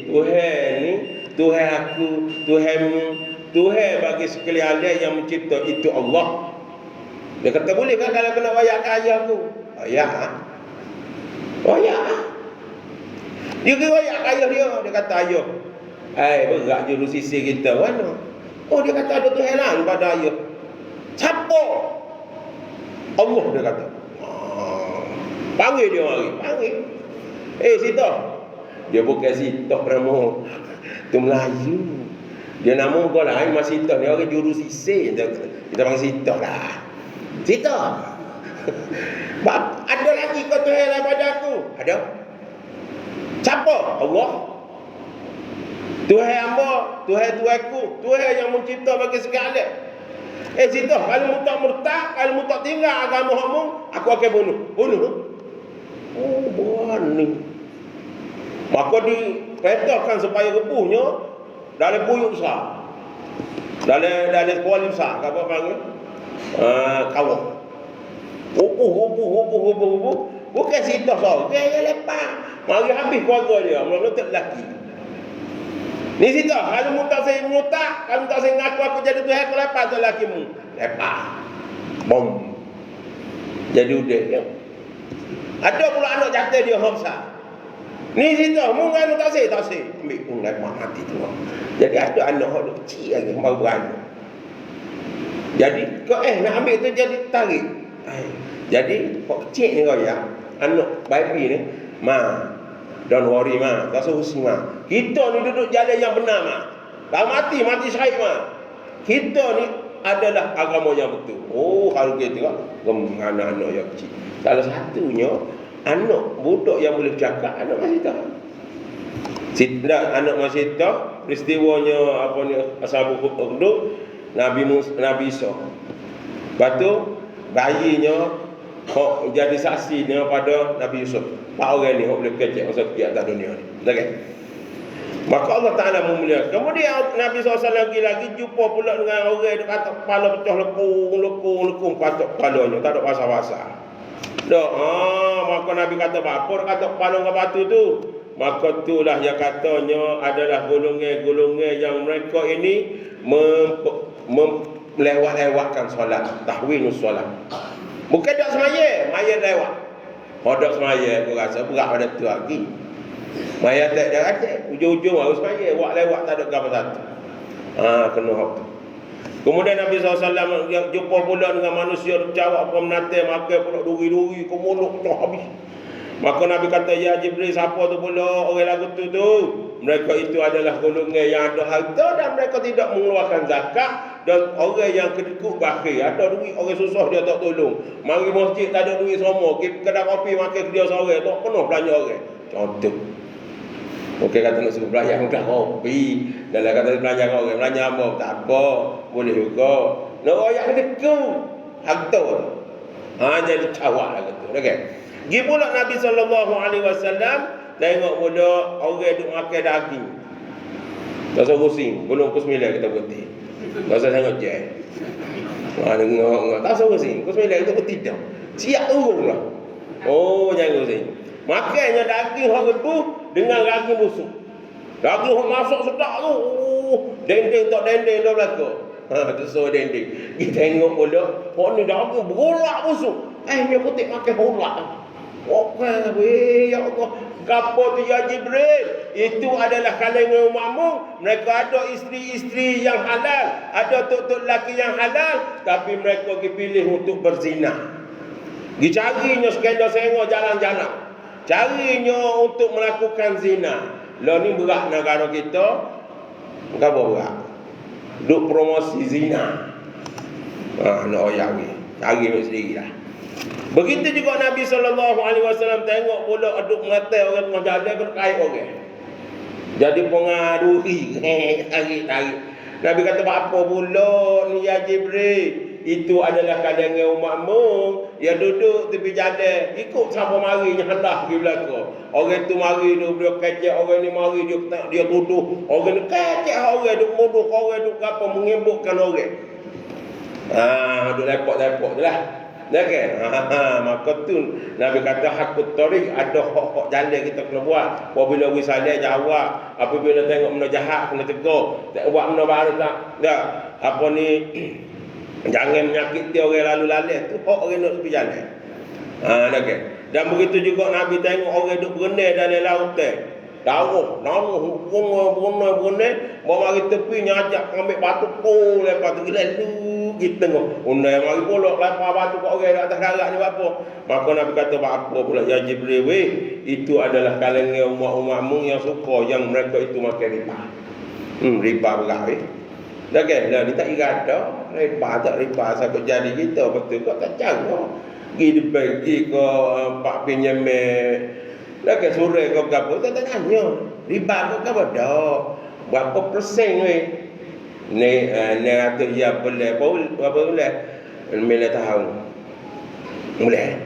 Tuhan ni Tuhan aku, Tuhan bagi sekalian yang mencipta itu Allah. Dia kata boleh kan kalau kena bayar ke ayah aku? Ya. Dia kena bayar ke ayah dia kata ayah. Berat juru sisir kita mana? Oh, dia kata ada Tuhan lain pada ayah. Siapa? Allah, dia kata. Panggil dia panggil. Sita. Dia bukan Sita nama. Tu Melayu. Dia nama kau lain Mas Sita. Dia orang juru sisir. Kita panggil Sita lah. Sita. Ada lagi kau Tuhan lain pada aku? Ada. Siapa? Allah. Tuhan hamba, Tuhan tuanku, Tuhan yang mencipta bagi segala. Sita, kalau mu tak murtad, kalau mu tak tinggal agama kamu, aku akan bunuh. Oh, berani. Maka dipetahkan supaya rebuhnya dalam buyuk besar. Dalam kuali besar, apa panggil? Kawah. Rubuh. Bukan Sita seorang yang lepas. Mari habis keluarga dia, mula-mula tak lelaki. Ni situ, kalau mu tak saya mutak, kalau tak saya ngaku aku jadi Tuhan, aku lepas tu lelaki mu. Lepas. Bom. Jadi udah. Ya. Ada pula anak jatuh dia Hamzah. Ni situ, mu nganu tak saya. Ambil pun lepas mati tu. Jadi ada anak yang kecil lagi, baru beranak. Jadi, kau nak ambil tu jadi tarik. Jadi, kau kecil ni kau ya, anak baby ni, don't worry tak usah pusing Kita ni duduk jalan yang benar Kalau mati syahid Kita ni adalah agama yang betul. Oh, kalau kita tengok anak-anak yang kecil. Salah satunya anak budak yang boleh bercakap, anak masih tahu. Anak masih tahu peristiwanya apa ni Ashabul Ukhdud, Nabi Isa. Lepas tu bayinya jadi saksinya pada Nabi Yusuf. Pak orang ni boleh kecek masa atas dunia ni. Okey. Maka Allah Ta'ala memuliakan. Kemudian Nabi SAW lagi jumpa pula dengan orang yang kata kepala pecah lekung patok kepalanya, tak ada basah-basah. Maka Nabi kata apa? Kata kepala dengan batu tu. Maka itulah yang katanya adalah golongan-golongan yang mereka ini melewat-lewatkan solat, tahwinus solat. Bukan tak semaya, maya lewat. Hodok semaya aku rasa berat pada tu lagi. Maya tak ada rasa, ujung-ujung harus semaya, buat lewat tak ada gambar satu. Kena hak tu. Kemudian Nabi SAW jumpa pula dengan manusia bercawak apa menate makan pula duri-duri ke mulut tu habis. Maka Nabi kata, ya Jibril, siapa tu pula orang lagu tu? Mereka itu adalah golongan yang ada harta dan mereka tidak mengeluarkan zakat, dan orang yang kedekut bakhil. Ada duit orang susah dia tak tolong. Mari masjid tak ada duit semua, kedai kopi makan dia seorang, tak penuh belanja orang. Contoh. Okey, kata nak suruh belanja kedai kopi, dalam kata belanja orang, belanja apa? Tak apa, boleh juga. Nak orang yang kedekut harta tu. Jadi cawak lah kata. Okey. Pergi pula Nabi SAW tengok pula orang duk makan daging. Tak usah pusing, belum pukul 9 kita berhenti. Tak usah tengok je. Tak usah pusing, pukul 9 kita berhenti dah. Siap turun lah. Oh, jangan pusing. Makannya daging orang rebus dengan daging busuk. Daging orang masak sedap tu. Dendeng tak dendeng dah belakang. Tu so dendeng. Kita tengok pula, ni daging berolak busuk. Dia putih makan olak. Okey, ya Allah. Gapo tu ya Jibril? Itu adalah kalangan makmum. Mereka ada isteri-isteri yang halal, ada tok-tok lelaki yang halal, tapi mereka dipilih untuk berzina. Dicarinya skandal sengok jalan-jalan. Carinya untuk melakukan zina. Lah ni berat negara kita. Gapo berat? Duk promosi zina. Nak oyak ni. Cari sendirilah. Begitu juga Nabi SAW tengok pula aduk mata orang tengah jalan kena kait orang. Jadi pengaduri. Tarik. Nabi kata apa pula ni ya Jibril? Itu adalah kalangan umatmu yang duduk tepi jalan, ikut siapa mari hendak pergi belakang. Orang tu mari dia kecek, orang ni mari dia tuduh. Orang ni kecek orang duk muduh, orang duk apa mengimbukkan orang. Duk lepok-lepok je lah. Okey. Maka tu Nabi kata hakut tariq, ada hak-hak jalan kita kena buat. Apabila wisalah jawab, apabila tengok benda jahat kena tegur. Tak buat benda baru tak. Apa ni jangan menyakiti orang lalu lalang tu hak orang nak pergi jalan. Okey. Dan begitu juga Nabi tengok orang duk berenang dalam lautan. Naruh berenang, bawa mari tepi nyajak ambil batu pun lepas tu lalu kita tengok. Unai mari pulak lepas batu kat orang atas darat ni apa? Maka Nabi kata apa pula ya Jibril itu adalah kalangan umat-umatmu yang suka yang mereka itu makan riba. Riba berat okey, lah ni tak kira ada riba tak riba sakut jadi kita betul kau tak jaga. Pergi dibagi ke pak pinjam lah ke sore kau gapo tak tanya. Riba kau gapo dah? Berapa persen ni atau ya boleh berapa boleh? Bila tahun. Boleh.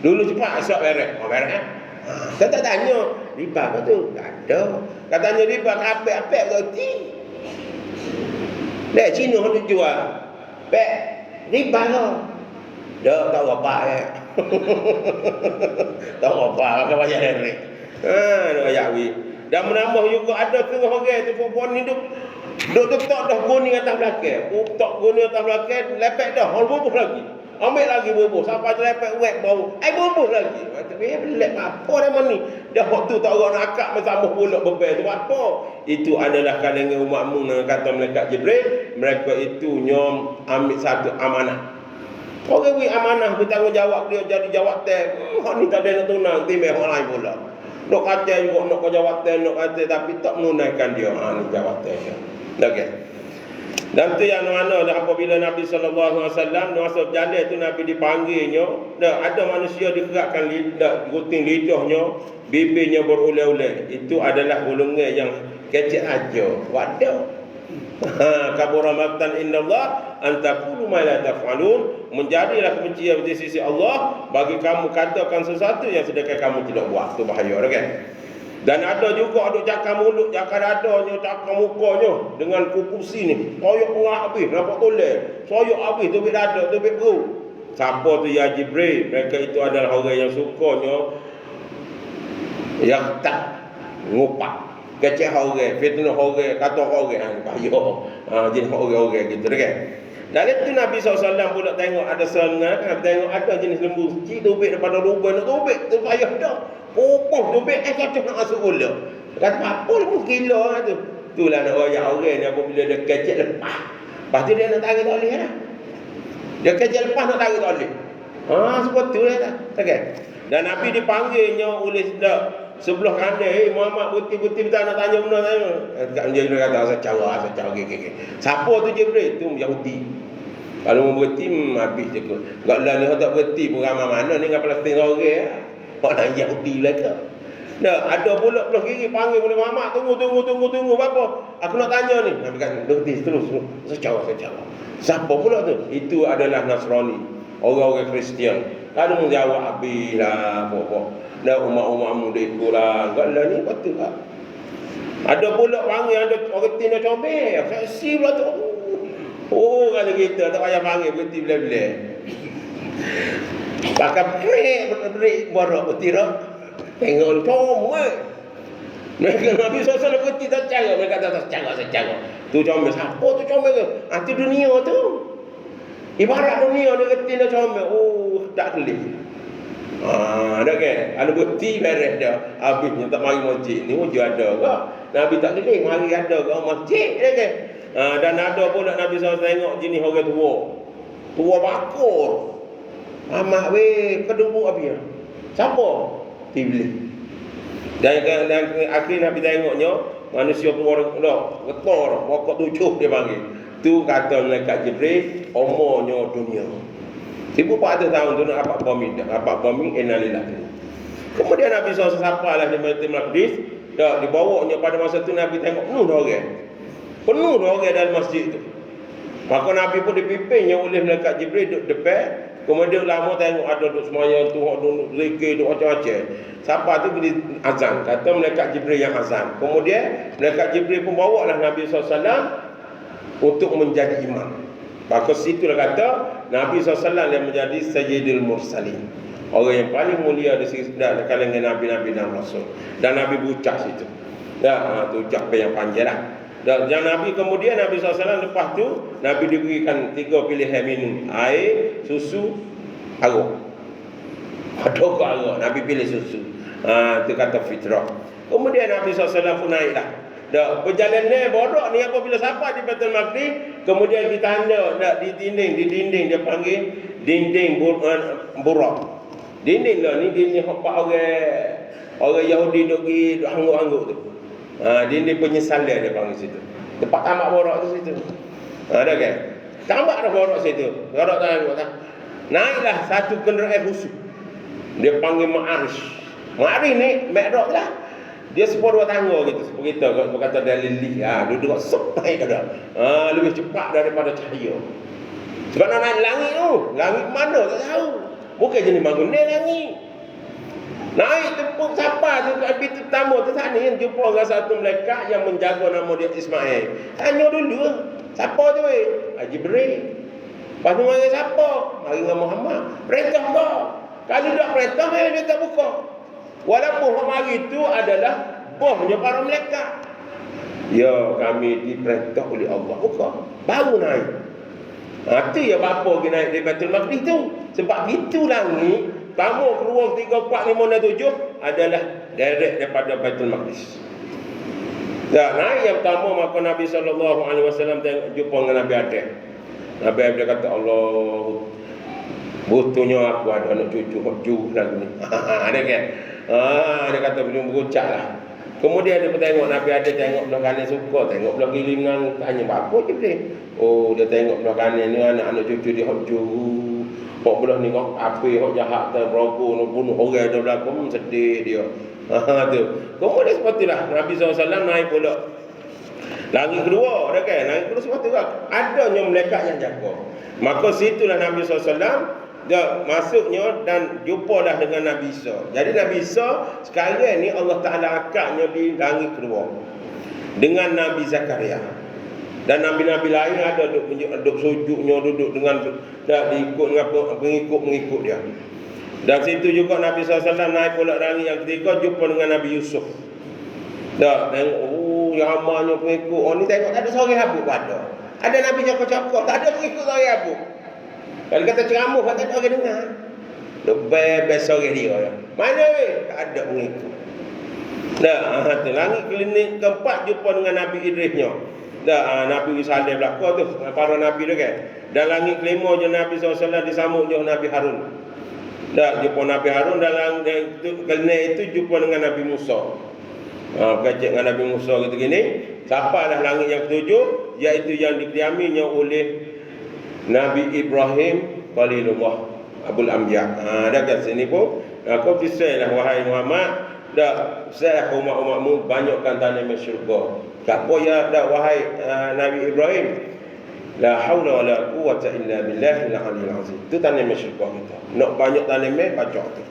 Dulu cepat asap beres. Beres. Tak tanya riba kau tu. Tak ada. Katanya riba apek-apek roti. Dah Cina hendak jual. Pek riba kau. Dah tak apa Tak apa, kau banyak dari. Nak ayat wi. Dan menambah juga ada ke orang tu perempuan ni duk letak dah guni atas belakang. Letak guni atas belakang, lepek dah, hol bubuh lagi. Ambil lagi bubuh, sampai terlepek wet bau. Bubuh lagi. Macam belak apa dah ni? Dah waktu tak orang nak akak bersama pula bebel tu apa? Itu adalah kalangan umat mu dengan kata malaikat Jibril, mereka itu nyom ambil satu amanah. Orang beri amanah bertanggungjawab dia jadi jawatan. Hak ni tak ada nak tunang, timai orang lain pula. Nak kata juga nak jawatan, nak kata tapi tak menunaikan dia. Ni jawatan dia. Okey. Dan tu yang mana apabila Nabi sallallahu alaihi wasallam masuk jalan tu Nabi dipanggilnya, ada manusia digerakkan lidah, gunting lidahnya, bibirnya berulai-ulai. Itu adalah golongan yang kecil aja. Wadah. Kabura maqtan indallah an taqulu ma la taf'alun, menjadilah kebencian di sisi Allah bagi kamu katakan sesuatu yang sedekah kamu tidak buat. Tu bahaya kan. Dan ada juga ada cakap mulut, cakap dadanya, cakap mukanya dengan kukusi ni. Soyok tengah habis, nampak toleh. Soyok habis, tubik dada, tubik perut. Siapa tu ya Jibril? Mereka itu adalah orang yang sukanya yang tak ngupak. Kecil orang, fitnah orang, kata orang. Bahaya. Jadi orang-orang gitu kan. Dan itu Nabi SAW pula tengok ada senang, tengok ada jenis lembu kecil tubik daripada lubang nak tubik, tu payah dah. Pupus tubik, kacau nak masuk gula. Kata apa lembu gila tu. Itulah nak royak orang ni apabila dia kecil lepas. Lepas tu dia nak tarik tak boleh lah. Dia kecil lepas nak tarik tak boleh. Sebab tu lah tak. Okay. Dan Nabi dipanggilnya oleh sebelah kanan, Muhammad buti-buti kita nak tanya benda tanya. Dia kata secara okey. Siapa tu Jibril? Tu Yahudi. Kalau mau berhenti habis je ke. Enggak lah ni tak berhenti pun ramai mana ni dengan Palestin orang. Orang Yahudi lah ke. Ada pula belah kiri panggil oleh Muhammad, tunggu apa? Aku nak tanya ni. Nabi kata berhenti terus secara. Siapa pula tu? Itu adalah Nasrani, orang-orang Kristian. Kalau menjawab habislah apa-apa. Dah umat-umat muda itulah. Enggak lah ni patut tak. Ada pula panggil ada orang Tina comel. Seksi pula tu. Kata kita tak payah panggil berhenti bila-bila. Pakai break borok bertirak. Tengok comel. Mereka Nabi SAW berhenti tak cara. Mereka kata secara. Tu comel. Siapa tu comel ke? Itu dunia tu. Ibarat dunia dia Tina comel. Tak kelih. Ada kan? Ada bukti beres dah. Habisnya tak mari masjid ni wujud ada ke? Nabi tak kelih mari ada ke masjid dia kan? Dan ada pun Nabi SAW tengok jenis orang tua bakor. Amat weh kedubu habis. Siapa? Iblis. Dan akhir Nabi tengoknya manusia tua dah getar pokok 7 dia panggil. Tu kata malaikat Jibril umurnya dunia. 1400 tahun tu nak apa bombing innalillah. Kemudian Nabi SAW sampailah di Baitul Maqdis, dah dibawanya pada masa tu Nabi tengok penuh orang dalam masjid tu. Maka Nabi pun dipimpinnya oleh malaikat Jibril duduk depan. Kemudian lama tengok ada duduk semayang tu, duduk zikir, duduk macam-macam. Sampai tu bila azan, kata malaikat Jibril yang azan. Kemudian malaikat Jibril pun bawa lah Nabi SAW untuk menjadi imam. Maka situlah kata Nabi SAW yang menjadi Sayyidul Mursalin, orang yang paling mulia di kalangan Nabi-Nabi dan Rasul. Dan Nabi bucah situ. Tu ucap yang panjang lah. Dan Nabi kemudian Nabi SAW lepas tu Nabi diberikan 3 pilihan minum, air, susu, arok. Ada ke arok? Nabi pilih susu. Itu kata fitrah. Kemudian Nabi SAW pun naik lah. Perjalanan bodoh ni apabila sampai di Baitul Maqdis, kemudian ditanda di dinding dia panggil dinding burak. Dinding lah ni dinding hak orang Yahudi duk angguk-angguk tu. Dinding penyesalan dia panggil situ. Tempat tamak borak tu situ. Ada kan? Tamak dah borak situ. Borak tak. Naiklah satu kenderaan khusus. Dia panggil Ma'arish. Ma'arish ni Mi'raj lah. Dia separuh tangga gitu, seperti kita berkata dalil li. Duduk sampai dah. Lebih cepat daripada cahaya. Sebab nak naik langit tu. Langit mana tak tahu. Bukan jenis bangun langit. Naik tepuk siapa tu habis tu tamu tu sana yang jumpa dengan satu malaikat yang menjaga nama dia Ismail. Tanya dulu, siapa tu Jibril. Lepas tu mari siapa? Mari dengan Muhammad. Perintah kau. Kalau tak perintah dia tak buka. Walaupun hok mari itu adalah bohnya para malaikat. Ya, kami diperintah oleh Allah buka, baru naik. Itu ya bapa pergi naik dari Baitul Maqdis tu. Sebab itu langit kamu keluar 3, 4, 5, 6, 7 adalah direct daripada Baitul Maqdis. Dah naik yang pertama, maka Nabi SAW tengok jumpa dengan Nabi Adam. Nabi Adam kata, Allah, butuhnya aku ada anak cucu lagu ni. Ada kan? Dia kata belum berucap lah. Kemudian dia tengok Nabi Adam, tengok belah kanan suka, tengok belah kiri dengan tanya apa je boleh. Oh, dia tengok belah kanan ni anak-anak cucu dia hok juru. Hok belah ni hok api, hok jahat, terogo, nak bunuh orang dia belakang, sedih dia. Tu. Kemudian sepertilah Nabi SAW naik pula langit kedua, dah kan? Langit kedua seperti tu. Adanya malaikat yang jaga. Maka situlah Nabi SAW dia masuknya dan jumpa dah dengan Nabi Isa. Jadi Nabi Isa sekarang ni Allah Ta'ala akaknya di langit kedua dengan Nabi Zakaria. Dan Nabi-Nabi lain ada duduk sujudnya, duduk dengan dah diikut dengan pengikut dia. Dan situ juga Nabi SAW naik pula langit yang ketiga, jumpa dengan Nabi Yusuf. Dah tengok, yang ramanya pengikut. Oh ni tengok tak ada seorang habuk pada. Ada Nabi cakap-cakap, tak ada pengikut seorang habuk. Kalau kata ceramah, tak ada orang dengar. Lebih seorang dia. Mana weh? Tak ada pengikut. Dah, tu langit klinik keempat jumpa dengan Nabi Idrisnya. Dah, Nabi Saleh belakang tu, para Nabi tu kan. Dan langit kelima je Nabi SAW disambut je Nabi Harun. Dah, jumpa Nabi Harun dalam klinik itu jumpa dengan Nabi Musa. Berkacik dengan Nabi Musa gitu gini. Sampailah langit yang ketujuh, iaitu yang didiaminya oleh Nabi Ibrahim Khalilullah Abul Anbiya. Dah kat sini pun kau kisahlah wahai Muhammad, dah saya umat-umatmu banyakkan tanaman syurga. Tak apa ya dah wahai Nabi Ibrahim. La haula wala quwwata illa billahil aliyil azim. Itu tanaman syurga kita. Nak banyak tanaman baca tu.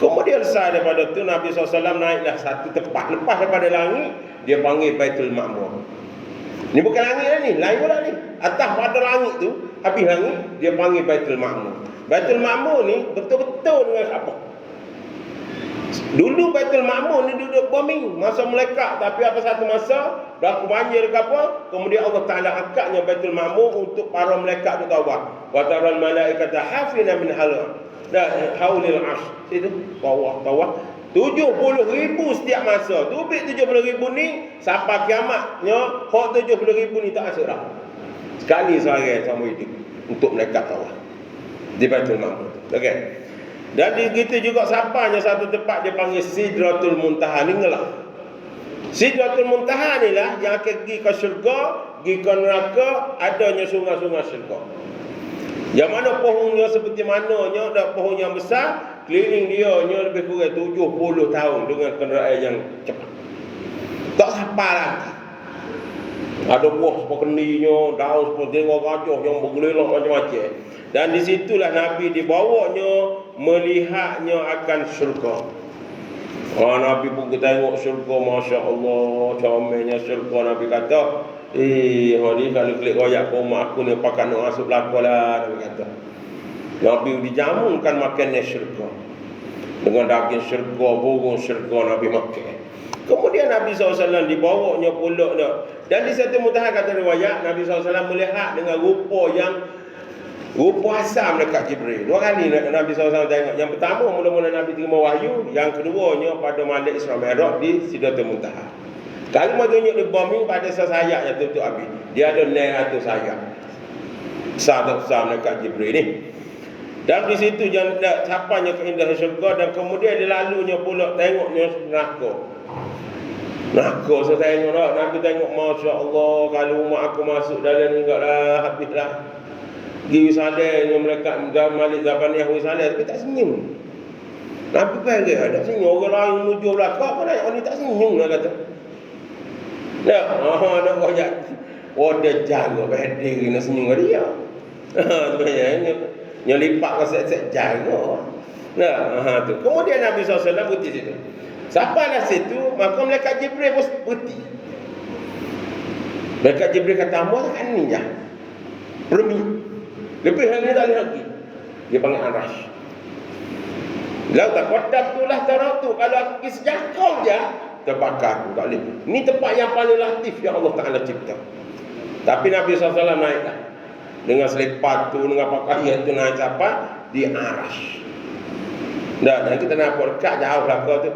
Kemudian selesai daripada tu Nabi SAW naiklah satu tempat lepas daripada langit, dia panggil Baitul Ma'mur. Ni bukan langit dah ni, lain pula ni. Atas pada langit tu, habis langit, dia panggil Baitul Ma'mur. Baitul Ma'mur ni betul-betul dengan apa? Dulu Baitul Ma'mur ni duduk bumi, masa malaikat. Tapi apa satu masa, berlaku banjir ke apa, kemudian Allah Ta'ala angkatnya Baitul Ma'mur untuk para malaikat tu tawaf. Wa taral malaikata hafina min haulil arsh. Itu tawaf. 70,000 setiap masa. Tubik 70,000 ni sampai kiamatnya, hak 70,000 ni tak masuk dah. Sekali sehari sama hidup untuk malaikat tawaf di Baitul Ma'mur. Okey. Dan begitu juga sampainya satu tempat dia panggil Sidratul Muntaha ni ngelah. Sidratul Muntaha ni lah yang akan pergi ke syurga, pergi ke neraka, adanya sungai-sungai syurga. Yang mana pohonnya seperti mananya, ada pohon yang besar, keliling dia lebih kurang 70 tahun dengan kenderaan yang cepat. Tak sampai lagi. Ada buah sepakeninya, daun seperti tengok gajah yang bergelelak macam-macam. Dan disitulah Nabi dibawanya melihatnya akan syurga. Nabi pun tengok syurga, Masya Allah, comelnya syurga. Nabi kata, hari kalau klik royak ke rumah aku ni pakai nak masuk belakang lah. Nabi kata, Nabi dijamukan makannya syurga. Dengan daging syurga, burung syurga Nabi makan. Kemudian Nabi SAW dibawanya pula dah. Dan di satu mutahan kata riwayat, Nabi SAW melihat dengan rupa asam dekat Jibril. Dua kali Nabi SAW tengok. Yang pertama mula-mula Nabi terima wahyu, yang keduanya pada malam Isra Mi'raj di Sidratul Muntaha. Kalau mau tunjuk di bumi pada sayap yang tutup habis. Dia ada 900 sayap. Besar dekat Jibril ni. Dan di situ yang capanya keindahan syurga, dan kemudian dia lalunya pula tengoknya neraka. Neraka saya tengok dah. Nabi tengok, Masya Allah, kalau umat aku masuk dalam ni enggaklah, habislah. Pergi Wisalah, mereka Malik Zabani yang Wisalah, tapi tak senyum. Nabi panggil, tak senyum. Orang lain menuju belakang, apa nak? Orang ni tak senyum lah kata. Nak koyak. Dia jaga berdiri nak senyum ke dia. Sebenarnya yang lipat ke set-set jaga. Tu. Kemudian Nabi SAW berhenti situ. Sampailah situ, maka malaikat Jibril pun berhenti. Malaikat Jibril kata, hamba kan ni je. Pergi. Lebih hari tak boleh lagi. Dia panggil Arash. Lau tak kodam tu lah tarak tu. Kalau aku pergi sejakau je, terbakar aku. Tak boleh. Ni tempat yang paling latif yang Allah Ta'ala cipta. Tapi Nabi SAW naiklah. Dengan selepas tu, dengan pakaian tu naik capai di Arash. Dan kita nampak dekat jauh lah tu.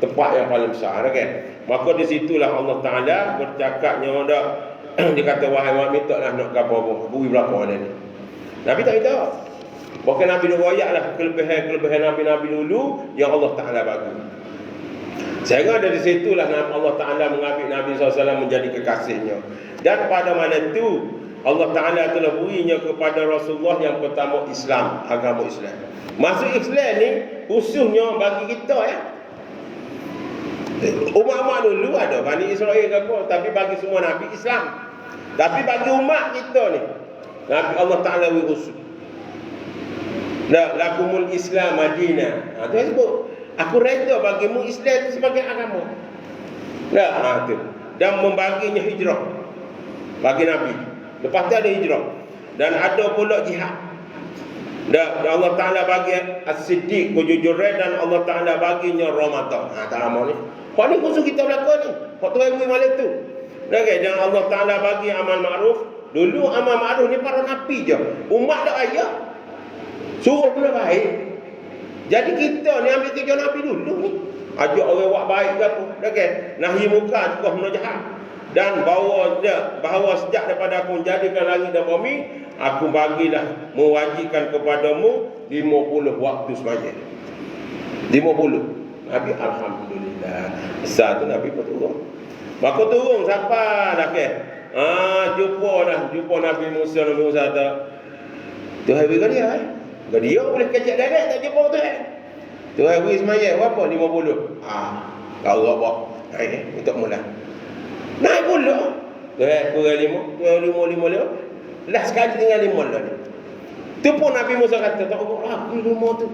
Tempat yang paling besar. Okay? Maka di situlah Allah Ta'ala bercakapnya. Dia kata, wahai Muhammad, minta lah nak kapal bui berapa ni. Nabi tak minta. Bahkan Nabi dah royak lah kelebihan Nabi-Nabi dulu yang Allah Ta'ala bagi. Sehingga dari situlah Allah Ta'ala mengambil Nabi SAW menjadi kekasihnya. Dan pada malam itu Allah Ta'ala telah berinya kepada Rasulullah yang pertama Islam, agama Islam. Masuk Islam ni khususnya bagi kita ya. Umat-umat dulu ada Bani Israel ke apa, tapi bagi semua Nabi Islam. Tapi bagi umat kita ni Nabi Allah Ta'ala beri khusus. Lakumul Islam Madinah. Dia sebut, aku reda bagimu Islam itu sebagai agama. Tu. Dan membaginya hijrah bagi Nabi. Lepas tu ada hijrah. Dan ada pula jihad. Dan Allah Ta'ala bagi as-siddiq, kejujuran, dan Allah Ta'ala baginya Ramadan. Tak lama ni. Kau ni khusus kita belakang ni. Kau tu yang malam tu. Okay, dan Allah Ta'ala bagi amal ma'ruf. Dulu amal ma'ruf ni para Nabi je. Umat tak ayah. Suruh benda baik. Jadi kita ni ambil kerja Nabi dulu ni. Ajak orang buat baik ke apa. Okay. Nahi muka, cukah benda jahat. Dan bahawa sejak daripada aku menjadikan langit dan bumi, aku bagilah mewajibkan kepadamu 50 waktu sembahyang. 50. Nabi alhamdulillah. Satu Nabi pun turun. Maka turun siapa dah ke? Jumpa Nabi Musa tak. Tu hari ke dia dia boleh kecek darat tak jumpa tu tu hari sembahyang berapa 50. Kau apa? Untuk mula. Naik pula. Kurang 5. Last sekali tinggal 5 dah ni. Tu pun Nabi Musa kata, tak apa aku 5 tu.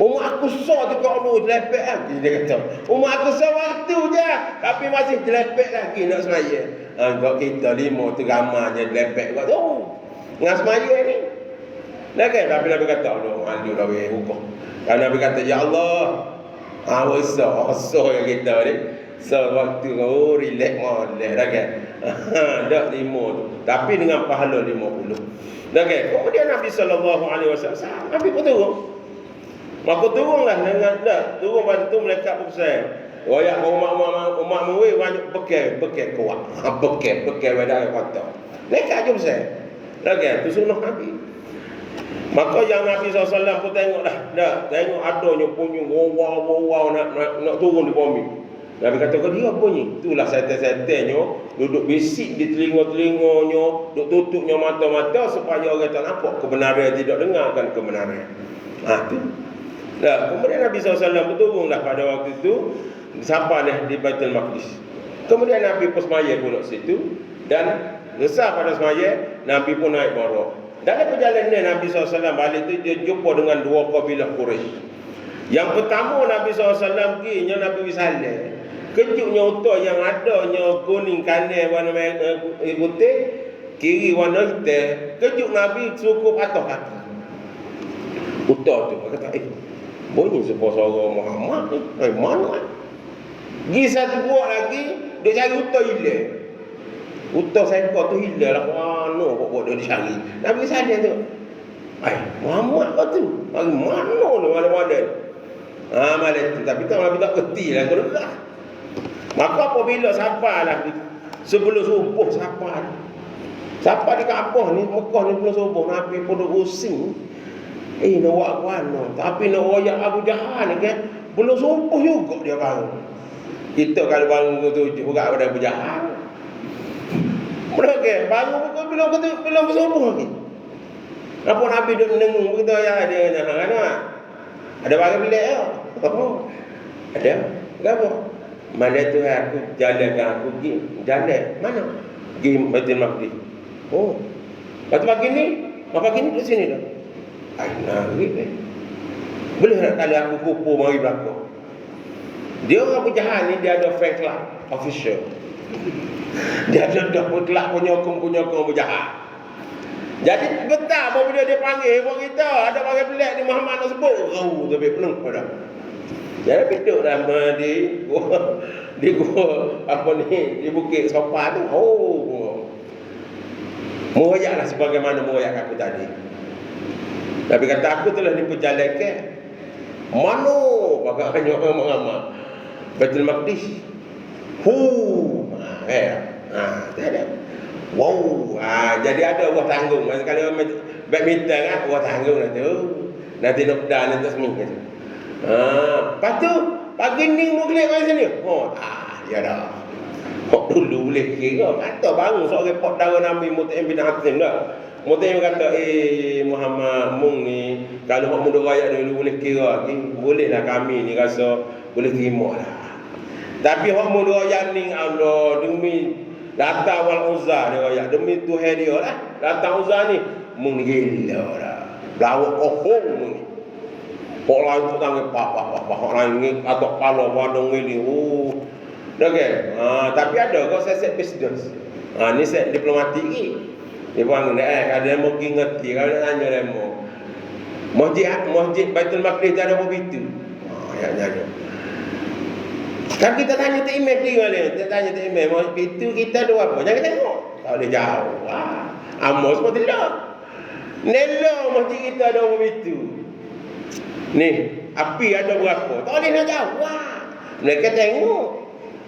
Umur aku sah tu kau dulu jelepek lagi. Dia kata, umur aku sah waktu je. Tapi masih jelepek lagi nak semaya. Kau kita 5 tu ramanya jelepek kau tu. Dengan semaya ni. Dah kan? Tapi Nabi kata, Allah malu dah weh hukum. Dan Nabi kata, ya Allah. Sah yang kita ni. Waktu kau relax molek dah kan. Dah 5 tu. Tapi dengan pahala 50. Dah kan? Kemudian Nabi SAW Nabi pun turun. Maka turunlah dengan turun bantu mereka besar. Wayak umat muwih banyak bekal kuat. Bekal pada kata. Mereka je besar. Dah kan? Tu sunnah Nabi. Maka yang Nabi SAW pun tengok dah. Tengok adanya punya wow nak turun di bumi. Nabi kata, kau dia apa ni? Itulah setan-setannya duduk bisik di telinga-telinganya, duduk tutupnya mata-mata supaya orang tak nampak kebenaran, tidak dengarkan kebenaran. Tu. Kemudian Nabi SAW berturunlah pada waktu itu sampai di Baitul Maqdis. Kemudian Nabi pun semaya pula situ. Dan resah pada semaya, Nabi pun naik Marwah. Dalam perjalanan Nabi SAW balik tu, dia jumpa dengan 2 kabilah Quraisy. Yang pertama Nabi SAW pergi, Nabi Wisalah. Kejutnya utah yang adanya kuning kanan warna putih, kiri warna hitam. Kejut Nabi cukup atas kaki. Utah tu kata, bunyi suara Muhammad ni. Mana? Pergi satu buah lagi, dia cari utah hilang. Utah seekor tu hilang lah. Mana kok dia cari? Nabi sadar tu. Muhammad kau tu. Dari mana ni mana-mana? Malam tu. Tapi tak Nabi tak kerti lah. Kau dah. Maka apabila sampai lah sebelum subuh sampai di Kaabah ni, Mekah ni belum subuh, Nabi pun dah pusing. Nak buat apa mana? Tapi nak royak Abu Jahal ni kan, belum subuh juga dia bangun. Kita kalau bangun pukul 7 juga pada Abu Jahal. Mereka bangun pukul belum subuh lagi. Apa Nabi duduk mendengung begitu ya dia ada barang bilik ya? Ada. Kenapa? Mana tu aku jalankan aku pergi. Jalan mana? Pergi Baitul Maqdis. Lepas pagi ni duduk sini dah. Boleh nak tali aku kupu mari belakang. Dia orang penjahat ni, dia ada fan club official. Dia ada double club penyokong penjahat. Jadi betah apabila dia panggil buat kita, ada panggil pelik ni Muhammad nak sebut. Tapi penuh dah. Jadi duduk lama di gua apa ni, di Bukit Sopa tu. Muayaklah sebagaimana muayak aku tadi. Tapi kata aku telah diperjalankan. Mana bagainya orang ramai. Baitul Maqdis. Tak ada. Wow, jadi ada buah tanggung. Sekali badminton kan, buah tanggung lah tu. Nanti nak dah nanti seminggu tu. Lepas tu pagi ni mau kelik mai sini. Ya dah. Kok dulu boleh kira kata bangun seorang pot darah Nabi Mutaim bin Atim dah. Mutaim kata, Muhammad mung ni kalau hok muda rakyat dulu boleh kira lagi, bolehlah kami ni rasa boleh terima lah. Tapi hok muda rakyat ni Allah demi Lata wal Uzza dia rakyat demi Tuhan dia lah. Lata Uzza ni mung gila dah. Lawak kohong mung ni. Hok lain tu tangan hok lain ni atok pala wadong ni. Okey. Tapi ada kau set business. Ni set diplomatik ni. Dia panggil ada mau ngerti kalau nak tanya demo. Masjid Baitul Maqdis ada apa itu? Ya nyanyi. Kan kita tanya tak email dia ni. Kita tanya tak email itu kita ada apa? Jangan tengok. Tak boleh jauh. Amos pun tidak. Nelo masjid kita ada apa itu? Ni, api ada berapa? Tak boleh nak jauh. Mereka tengok.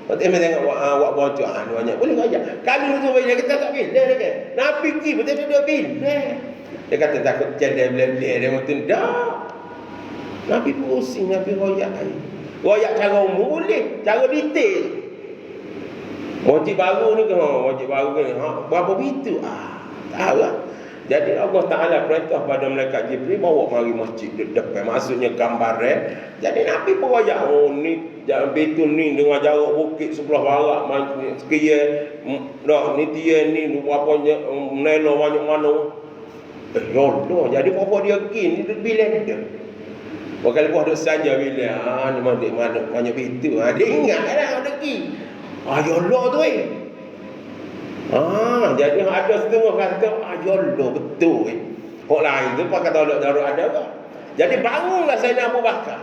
Kita tengok awak bocor banyak. Boleh aja. Kalau tu banyak kita tak pilih kan. Nabi ki betul dia pilih. Dia kata takut cedek bleh dia mungkin dah. Nabi pusing, Nabi royak. Royak cara umum boleh, cara detail. Wajib baru ni ke? Wajib baru ni. Berapa pintu? Tahu lah. Jadi Allah Ta'ala perintah pada malaikat Jibril bawa mari masjid depan. Maksudnya gambar Jadi Nabi pun royak. Ni jalan pintu ni dengan jarak bukit sebelah barat sekian dah ni dia ni apa menelo banyak mana ya Allah. Jadi apa dia pergi ni bilik dia bakal buah duk saja bilik ni mana banyak pintu dia ingat lah ada pergi ya Allah tu jadi ada setengah kata ya Allah betul orang lain tu pakai tolak darah ada ke jadi bangunlah Sayyidina Abu Bakar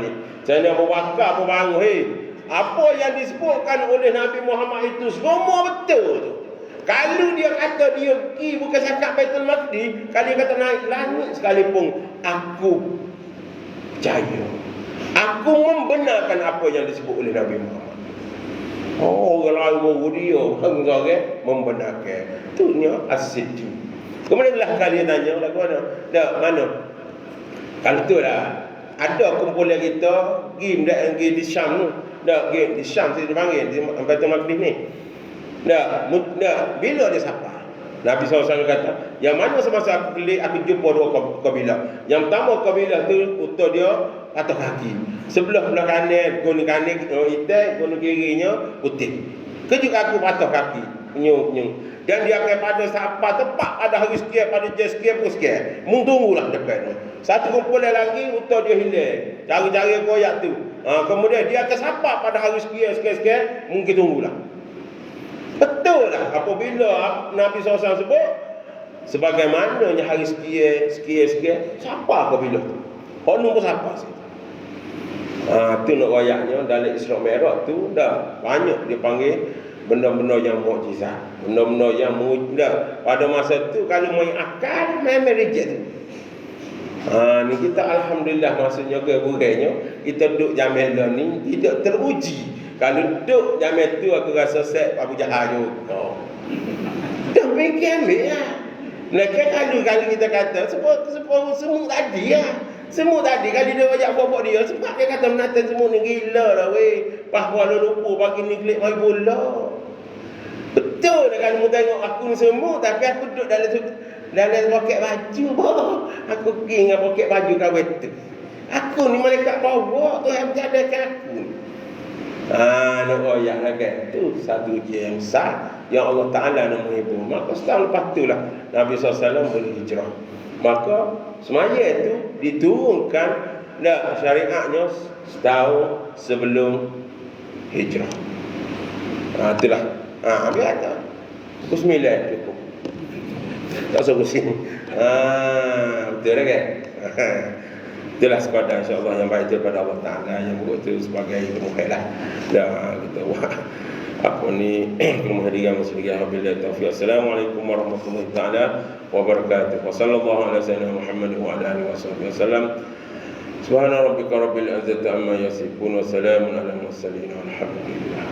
ni Sayyidina Abu Bakar pun bangun. Apa yang disebutkan oleh Nabi Muhammad itu semua betul tu. Kalau dia kata dia pergi bukan cakap Baitul Maqdis, kalau dia kata naik langit sekalipun, aku percaya. Aku membenarkan apa yang disebut oleh Nabi Muhammad. Orang lain dia orang membenarkan. Itunya as-siddiq. Kemudianlah kalian tanya lagu mana? Dak mana? Kalau tu lah ada kumpulan kita pergi di Syam tu. Dah pergi di Syam saya dipanggil di Baitul Maqdis ni. Dah bila dia sapa? Nabi SAW kata, yang mana semasa aku keliling aku jumpa dua kabilah. Yang pertama kabilah tu utuh dia atas kaki. Sebelah kanan guna kanan hitam, guna kirinya putih. Kejut aku patah kaki, nyung. Dan dia akan pada sapa tepat ada hari sekian, pada jam sekian, pukul sekian. Mung tunggulah depan tu. Satu kumpulan lagi utuh dia hilang. Cari-cari koyak tu. Kemudian dia akan sapa pada hari sekian, mungkin tunggulah. Betul lah apabila Nabi SAW sebut sebagaimananya hari sekian, siapa kabilah tu? Orang nombor siapa sih? Tu nak royaknya dalam Isra Mi'raj tu dah banyak dia panggil benda-benda yang mukjizat, benda-benda yang mujizat. Pada masa tu kalau main akal memang reject tu. Ni kita alhamdulillah maksudnya keburainya kita duduk Jamil ni tidak teruji. Kalau duduk Jamil tu aku rasa set Abu Jahal juga. Dah fikir ambil lah. Kalau kita kata semut tadi lah. Semut tadi kalau dia ajak bapak dia sebab dia kata menatan semut ni gila lah weh. Bahawa lu lupa pagi ni klik main bola. Betul lah kalau mu tengok aku ni semut tapi aku duduk dalam poket baju boh. Aku pergi dengan poket baju kawin tu. Aku ni malaikat bawa Tuhan menjadikan aku. Nak royak lah kan. Itu satu ujian yang besar yang Allah Ta'ala nak menghibur. Maka setahun lepas tu lah Nabi SAW berhijrah. Maka semaya itu diturunkan syariatnya setahun sebelum hijrah. Itulah. Ambil kata pukul 9 cukup. Tak usah pusing. Betul kan? Itulah sekadar insya-Allah yang baik daripada Allah Taala, yang buat itu sebagai kemudahan. Dah kita buat apa ni kemudian muslimin wabillahi taufiq. Assalamualaikum warahmatullahi taala wabarakatuh. Wassallallahu ala sayyidina Muhammad wa ala alihi wasallam. Subhana rabbika rabbil izzati amma yasifun wa salamun alal mursalin walhamdulillah.